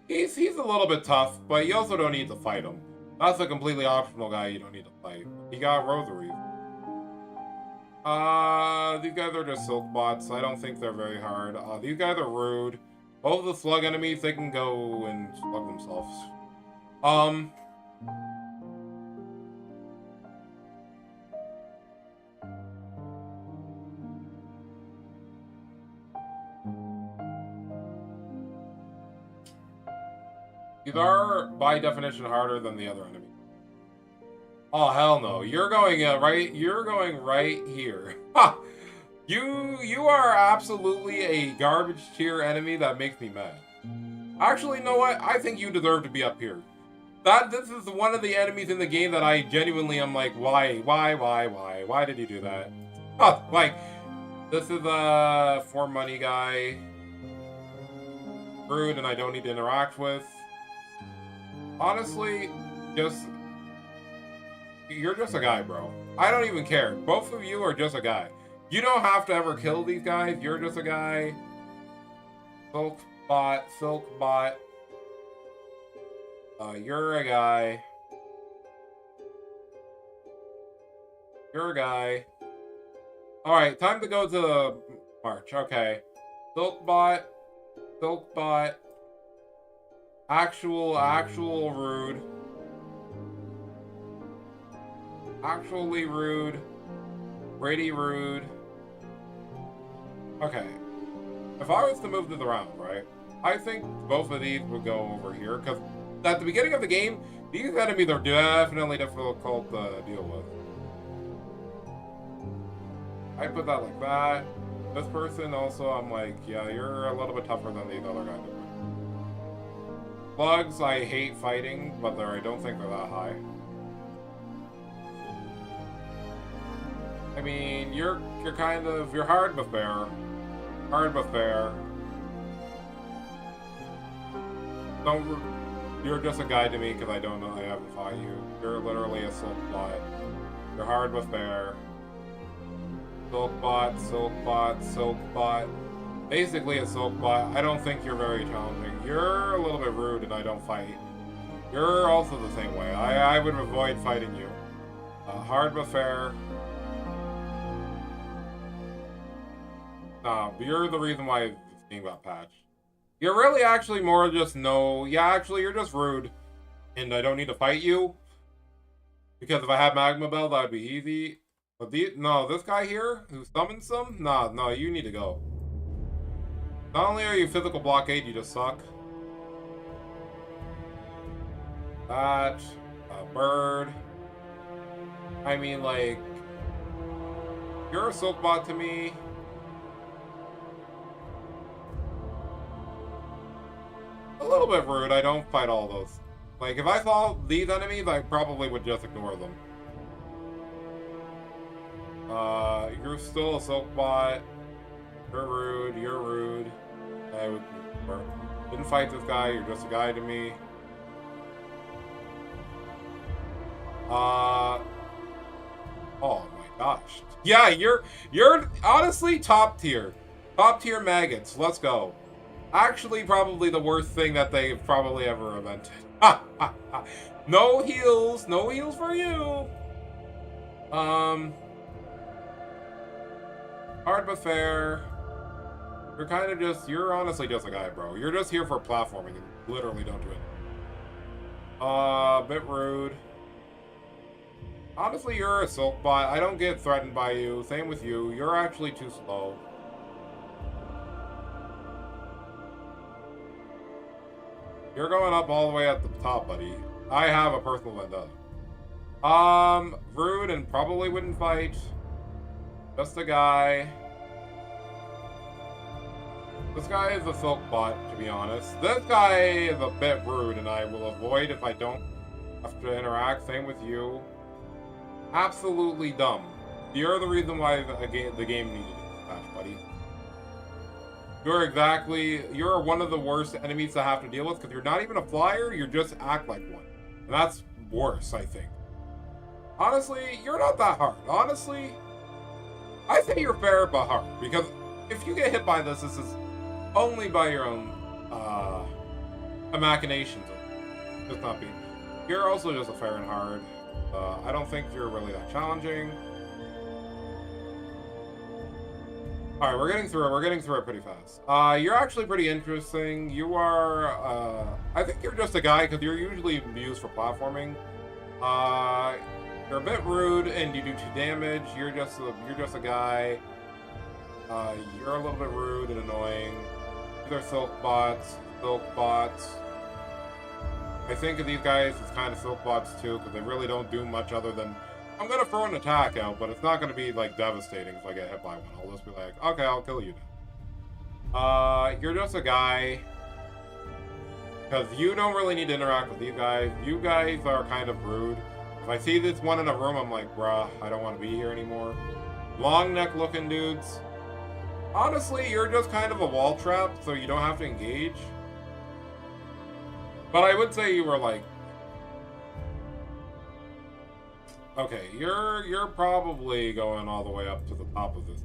[SPEAKER 1] He's a little bit tough, but you also don't need to fight him. That's a completely optional guy you don't need to fight. He got rosaries. These guys are just silk bots. I don't think they're very hard. These guys are rude. Both the slug enemies, they can go and slug themselves. These are, by definition, harder than the other enemies. Oh, hell no. You're going right here. Ha! You are absolutely a garbage tier enemy that makes me mad. Actually, you know what? I think you deserve to be up here. This is one of the enemies in the game that I genuinely am like, why? Why did you do that? Huh, like, this is a for money guy. Rude and I don't need to interact with. Honestly, you're just a guy, bro. I don't even care. Both of you are just a guy. You don't have to ever kill these guys. You're just a guy. Silk bot. You're a guy. You're a guy. Alright, time to go to March. Okay. Silk bot. Actual rude. Actually rude. Pretty rude. Okay. If I was to move this around, right? I think both of these would go over here, because at the beginning of the game, these enemies are definitely difficult to deal with. I put that like that. This person also, I'm like, yeah, you're a little bit tougher than these other guys. Slugs, I hate fighting, but I don't think they're that high. I mean, you're hard but fair. You're just a guy to me because I don't know, I haven't fought you. You're literally a silk bot. You're hard but fair. Silk bot. Basically a silk bot. I don't think you're very challenging. You're a little bit rude and I don't fight. You're also the same way. I would avoid fighting you. Hard but fair. Nah, but you're the reason why this game got patched. You're really actually more just you're just rude. And I don't need to fight you. Because if I had Magma Bell, that would be easy. But this guy here, who summons them? No, you need to go. Not only are you physical blockade, you just suck. That, bird. I mean, like, you're a silk bot to me. A little bit rude. I don't fight all those. Like, if I saw these enemies, I probably would just ignore them. You're still a silk bot. You're rude. Didn't fight this guy, you're just a guy to me. Oh my gosh. Yeah, you're honestly top tier. Top tier maggots. Let's go. Actually, probably the worst thing that they've probably ever invented. No heals for you. Hard but fair. You're honestly just a guy, bro. You're just here for platforming and literally don't do it. Bit rude. Honestly, you're a silk bot. I don't get threatened by you. Same with you. You're actually too slow. You're going up all the way at the top, buddy. I have a personal vendetta. Rude and probably wouldn't fight. Just a guy. This guy is a silk bot, to be honest. This guy is a bit rude, and I will avoid if I don't have to interact. Same with you. Absolutely dumb. You're the reason why the game needed a patch, buddy. You're one of the worst enemies to have to deal with, because you're not even a flyer, you just act like one. And that's worse, I think. Honestly, you're not that hard. Honestly, I say you're fair but hard, because if you get hit by this is only by your own machinations of just not being. You're also just a fair and hard. I don't think you're really that challenging. Alright, we're getting through it. We're getting through it pretty fast. You're actually pretty interesting. You are, I think you're just a guy, because you're usually used for platforming. You're a bit rude, and you do 2 damage. You're just a guy. You're a little bit rude and annoying. These are silk bots. I think of these guys as kind of silk bots too, because they really don't do much other than, I'm gonna throw an attack out, but it's not gonna be like devastating if I get hit by one. I'll just be like, okay, I'll kill you now. You're just a guy, because you don't really need to interact with these guys. You guys are kind of rude. If I see this one in a room, I'm like, bruh, I don't want to be here anymore. Long neck looking dudes. Honestly, you're just kind of a wall trap, so you don't have to engage. But I would say you were like, okay, you're probably going all the way up to the top of this.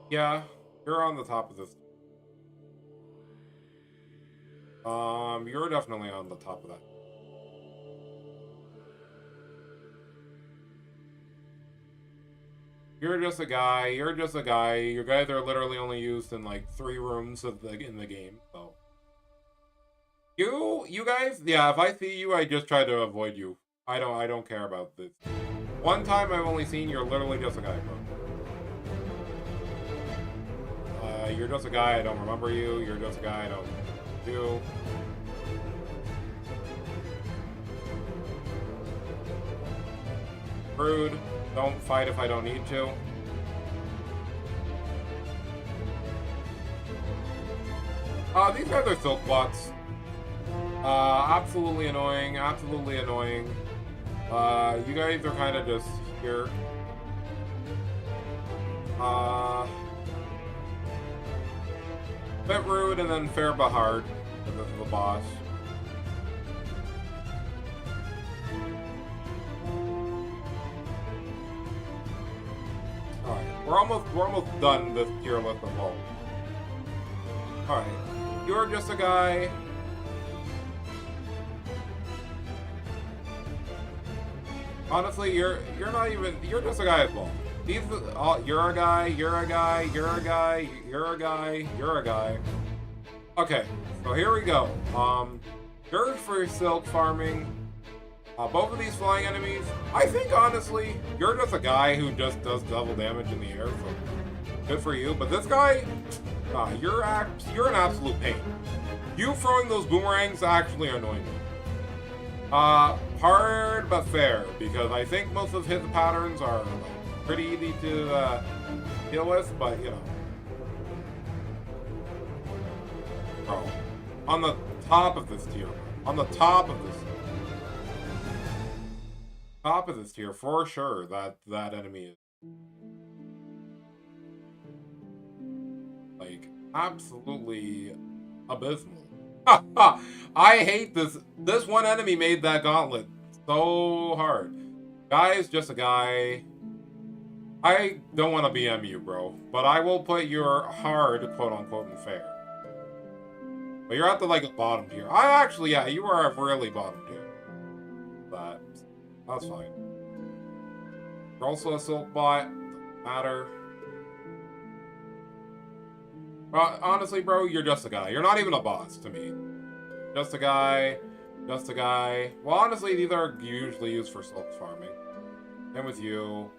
[SPEAKER 1] Yeah, you're on the top of this. You're definitely on the top of that. You're just a guy. You're just a guy. Your guys are literally only used in like 3 rooms of in the game. So you guys, yeah. If I see you, I just try to avoid you. I don't care about this. One time I've only seen you're literally just a guy, bro. You're just a guy. I don't remember you. You're just a guy. I don't do. Rude. Don't fight if I don't need to. These guys are silk bots. Absolutely annoying. Absolutely annoying. You guys are kind of just here. Bit rude and then fair but hard. This is the boss. We're almost done this tier list of all. Alright. You're just a guy. Honestly, you're not even, you're just a guy as well. These you're a guy, you're a guy, you're a guy, you're a guy, you're a guy. Okay, so here we go. You're for silk farming. Both of these flying enemies, I think honestly, you're just a guy who just does double damage in the air, so good for you. But this guy, you're an absolute pain. You throwing those boomerangs actually annoy me. Hard but fair, because I think most of his patterns are like, pretty easy to deal with, but you know. Bro, on the top of this tier, for sure, that enemy is like absolutely abysmal. I hate this. This one enemy made that gauntlet so hard. Guy's just a guy. I don't want to BM you, bro, but I will put your hard, quote unquote, and fair. But you're at the like bottom tier. I actually, yeah, you are really bottom tier. But that's fine. You're also a silk bot. Doesn't matter. Well, honestly, bro, you're just a guy. You're not even a boss to me. Just a guy. Just a guy. Well, honestly, these are usually used for silk farming. And with you.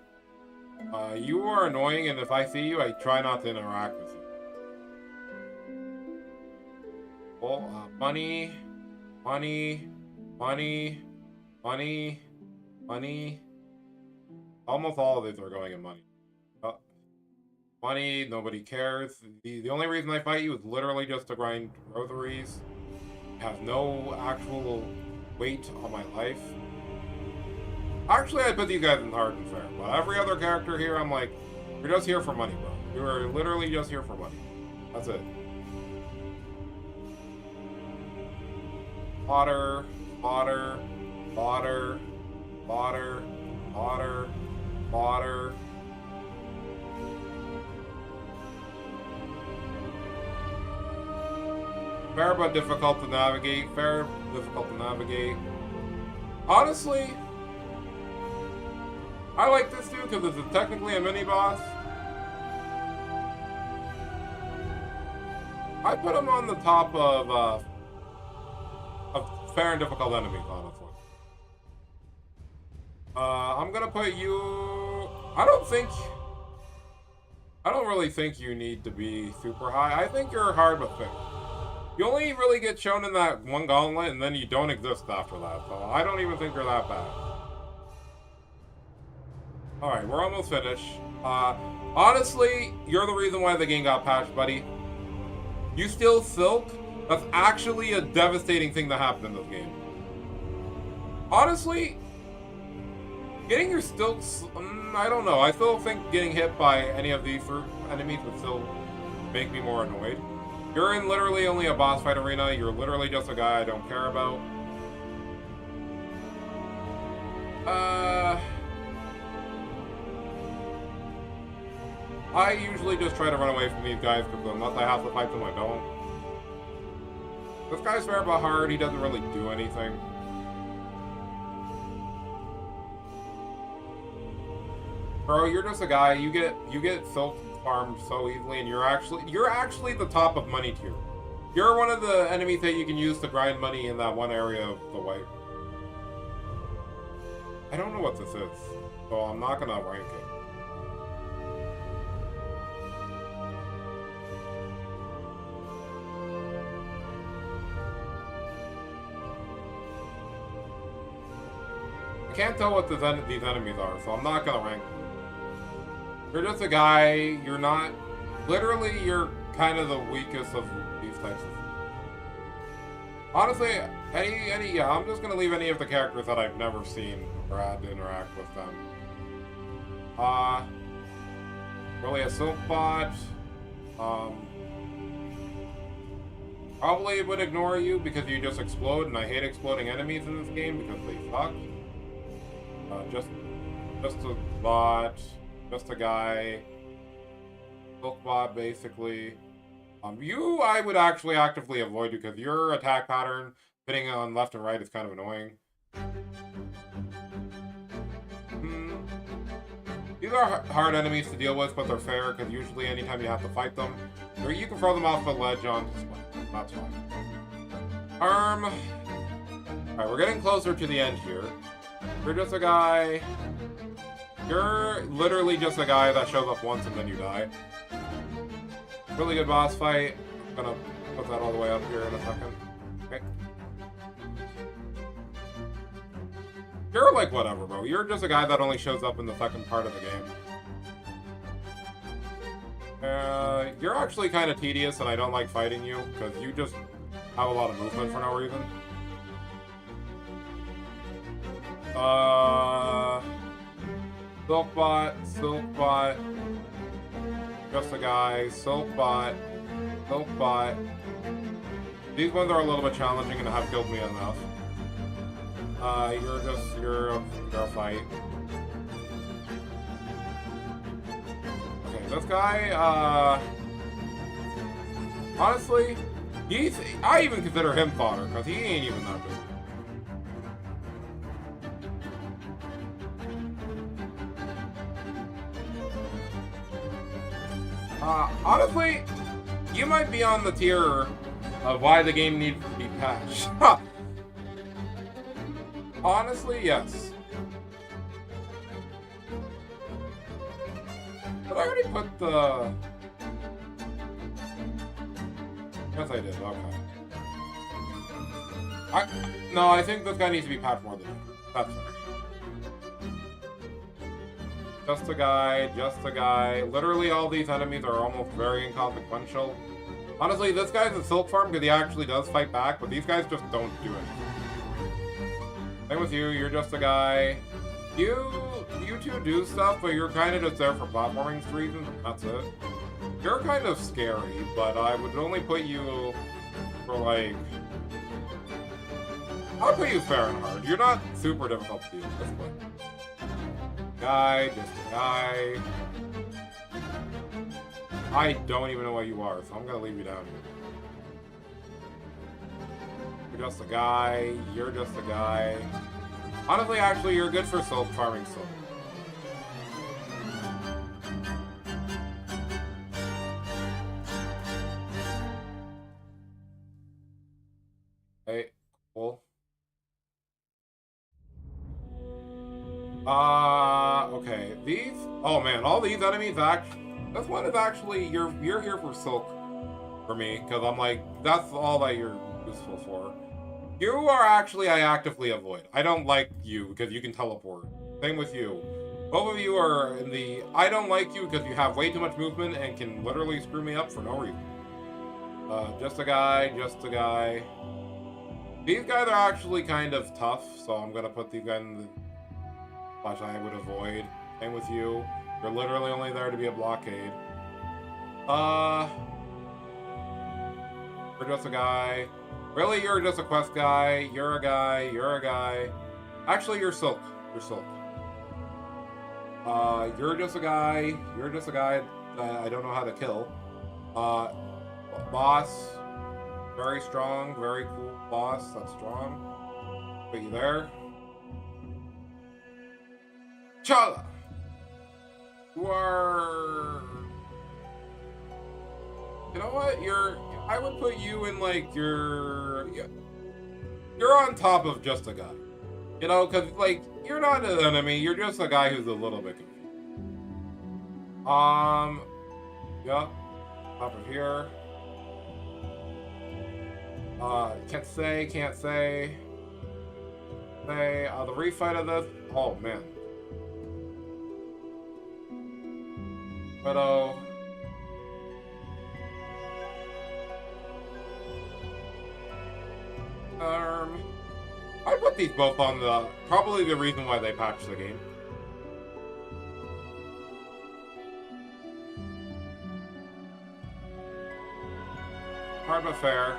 [SPEAKER 1] You are annoying, and if I see you, I try not to interact with you. Well, money. Almost all of these are going in money. Money, nobody cares. The only reason I fight you is literally just to grind rosaries. Have no actual weight on my life. Actually, I put these guys in hard and fair, but every other character here, I'm like, you're just here for money, bro. You are literally just here for money. That's it. Water. Fair but difficult to navigate. Fair, difficult to navigate. Honestly, I like this too because it's technically a mini boss. I put him on the top of fair and difficult enemies, honestly. I'm gonna put you... I don't really think you need to be super high. I think you're hard but thick. You only really get shown in that one gauntlet, and then you don't exist after that. So I don't even think you're that bad. Alright, we're almost finished. Honestly, you're the reason why the game got patched, buddy. You steal Silk? That's actually a devastating thing that happened in this game. Honestly, getting your stilts, I don't know. I still think getting hit by any of these enemies would still make me more annoyed. You're in literally only a boss fight arena. You're literally just a guy I don't care about. I usually just try to run away from these guys because unless I have to fight them, I don't. This guy's fair but hard. He doesn't really do anything. Bro, you're just a guy. You get silk farmed so easily, and you're actually the top of money tier. You're one of the enemies that you can use to grind money in that one area of the wipe. I don't know what this is, so I'm not gonna rank it. I can't tell what these enemies are, so I'm not gonna rank them. You're just a guy, you're not... Literally, you're kind of the weakest of these types of... Honestly, yeah, I'm just gonna leave any of the characters that I've never seen or had to interact with them. Really a silk bot. Probably would ignore you because you just explode, and I hate exploding enemies in this game because they suck. Just a bot. Just a guy. Silk bot, basically. You, I would actually actively avoid you because your attack pattern, hitting on left and right, is kind of annoying. These are hard enemies to deal with, but they're fair because usually anytime you have to fight them, or you can throw them off the ledge on display. That's fine. Alright, we're getting closer to the end here. You're just a guy. You're literally just a guy that shows up once and then you die. Really good boss fight. I'm gonna put that all the way up here in a second. Okay. You're like whatever, bro. You're just a guy that only shows up in the second part of the game. You're actually kind of tedious and I don't like fighting you because you just have a lot of movement for no reason. Silkbot, Silkbot, just a guy, Silkbot, Silkbot. These ones are a little bit challenging and have killed me enough. You're a fight. Okay, this guy, honestly, I even consider him fodder, because he ain't even that good. Honestly, you might be on the tier of why the game needs to be patched. Honestly, yes. Did I already put the... Yes, I did. Okay. No, I think this guy needs to be patched more than that. That's fair. Just a guy, just a guy. Literally all these enemies are almost very inconsequential. Honestly, this guy's a silk farm because he actually does fight back, but these guys just don't do it. Same with you, you're just a guy. You two do stuff, but you're kind of just there for platforming reasons, and that's it. You're kind of scary, but I would only put you for like... I'll put you fair and hard. You're not super difficult to deal with this way. Guy, just a guy. I don't even know what you are, so I'm gonna leave you down here. You're just a guy. You're just a guy. Honestly, actually, you're good for silk farming silk. Okay, cool. Okay. These. Oh man, all these enemies actually. This one is actually you're here for silk for me because I'm like that's all that you're useful for. You are actually I actively avoid. I don't like you because you can teleport. Same with you. Both of you are in the I don't like you because you have way too much movement and can literally screw me up for no reason. Just a guy, just a guy. These guys are actually kind of tough, so I'm gonna put these guys in the slash I would avoid. Same with you. You're literally only there to be a blockade. You're just a guy. Really, you're just a quest guy. You're a guy. You're a guy. Actually, you're silk. You're silk. You're just a guy. You're just a guy that I don't know how to kill. Boss. Very strong. Very cool boss. That's strong. Put you there. Chala! You are... You know what? I would put you in, like, you're on top of just a guy. You know, because, like, you're not an enemy. You're just a guy who's a little bit confused. Yep. Top of here. Can't say. Say, the refight of this. Oh, man. Widow. I put these both on probably the reason why they patched the game. Hard but fair.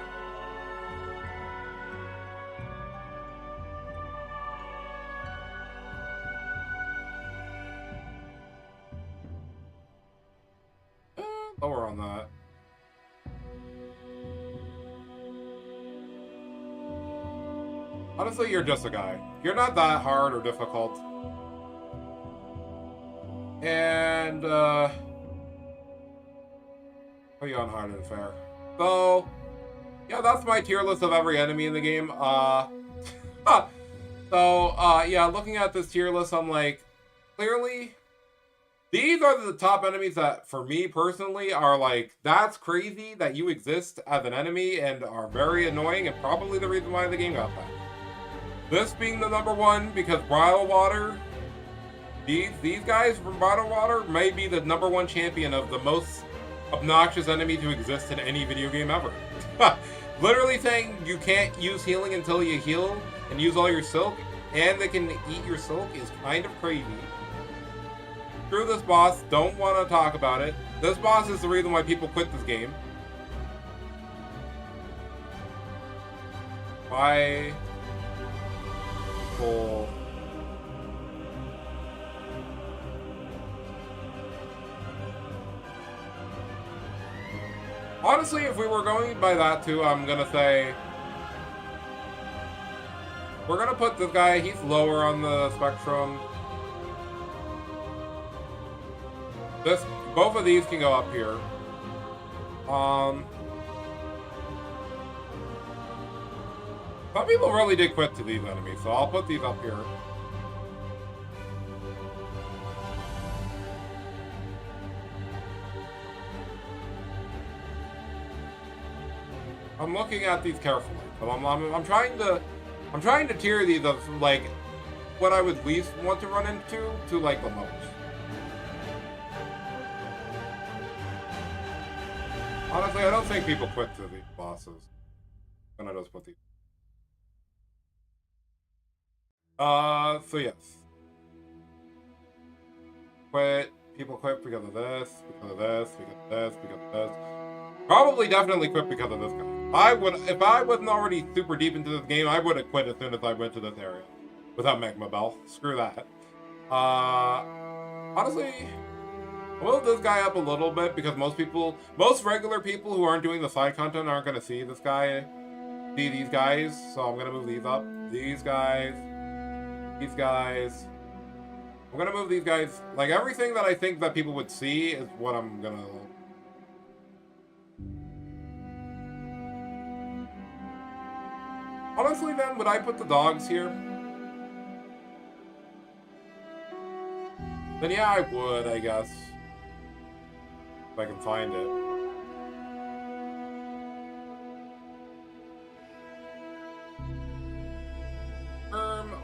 [SPEAKER 1] Lower on that. Honestly, you're just a guy. You're not that hard or difficult. And, put you on hard and fair. So, yeah, that's my tier list of every enemy in the game. Yeah, looking at this tier list, I'm like, clearly, these are the top enemies that, for me personally, are like, that's crazy that you exist as an enemy and are very annoying and probably the reason why the game got banned. This being the number one because Bridal Water, these guys from Bridal Water may be the number one champion of the most obnoxious enemy to exist in any video game ever. Literally saying you can't use healing until you heal and use all your silk, and they can eat your silk is kind of crazy. Screw this boss, don't want to talk about it. This boss is the reason why people quit this game. Why? Cool. Honestly, if we were going by that too, I'm gonna say we're gonna put this guy, he's lower on the spectrum. Both of these can go up here. Some people really did quit to these enemies, so I'll put these up here. I'm looking at these carefully. So I'm trying to tier these of like what I would least want to run into to like the most. Honestly, I don't think people quit to these bosses. I'm gonna just put these. So yes. Quit. People quit because of this, because of this, because of this, because of this. Probably definitely quit because of this guy. If I wasn't already super deep into this game, I would have quit as soon as I went to this area. Without Magma Bell. Screw that. Honestly, I will this guy up a little bit because most regular people who aren't doing the side content aren't going to see this guy. see these guys, so I'm gonna move these up. These guys. These guys. I'm gonna move these guys. Like, everything that I think that people would see is what I'm gonna... Honestly, then, would I put the dogs here? Then yeah, I would, I guess. If I can find it.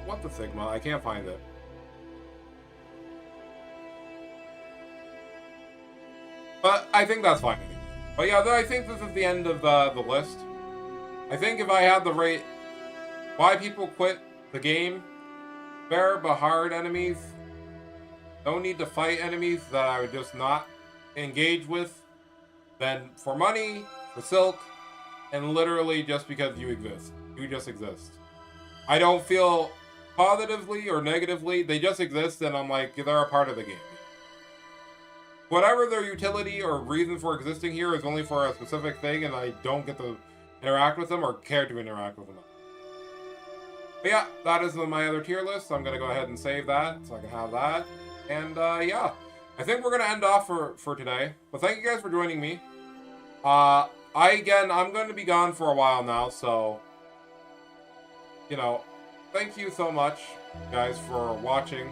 [SPEAKER 1] What the Sigma? I can't find it. But I think that's fine. But yeah, I think this is the end of the list. I think if I had the rate... Why people quit the game? Fair but hard enemies. No need to fight enemies that I would just not engage with. Then for money, for silk, and literally just because you exist. You just exist. I don't feel positively or negatively. They just exist, and I'm like, they're a part of the game. Whatever their utility or reason for existing here is only for a specific thing, and I don't get to interact with them or care to interact with them. But yeah, that is my other tier list. So I'm going to go ahead and save that so I can have that. And yeah, I think we're going to end off for today. But thank you guys for joining me. I'm going to be gone for a while now, so, you know, thank you so much, guys, for watching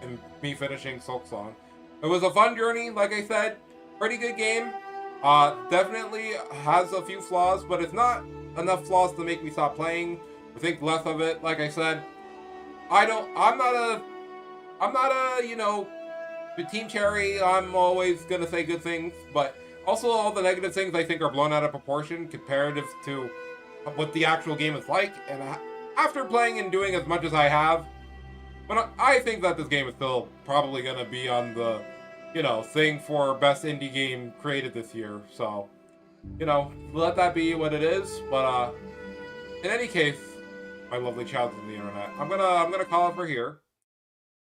[SPEAKER 1] and me finishing Silksong. It was a fun journey, like I said. Pretty good game. Definitely has a few flaws, but it's not enough flaws to make me stop playing. I think less of it, like I said. I'm not a, you know, the Team Cherry. I'm always gonna say good things, but also all the negative things I think are blown out of proportion comparative to what the actual game is like. And after playing and doing as much as I have, but I think that this game is still probably gonna be on the, you know, thing for best indie game created this year. So, you know, let that be what it is. But in any case, my lovely child of the internet, I'm gonna call it for here.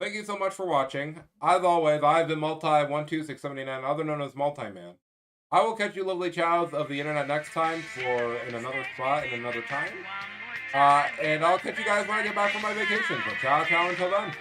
[SPEAKER 1] Thank you so much for watching. As always, I've been Multi12679, other known as Multi-Man. I will catch you lovely childs of the internet next time in another spot in another time. And I'll catch you guys when I get back from my vacation. So ciao until then.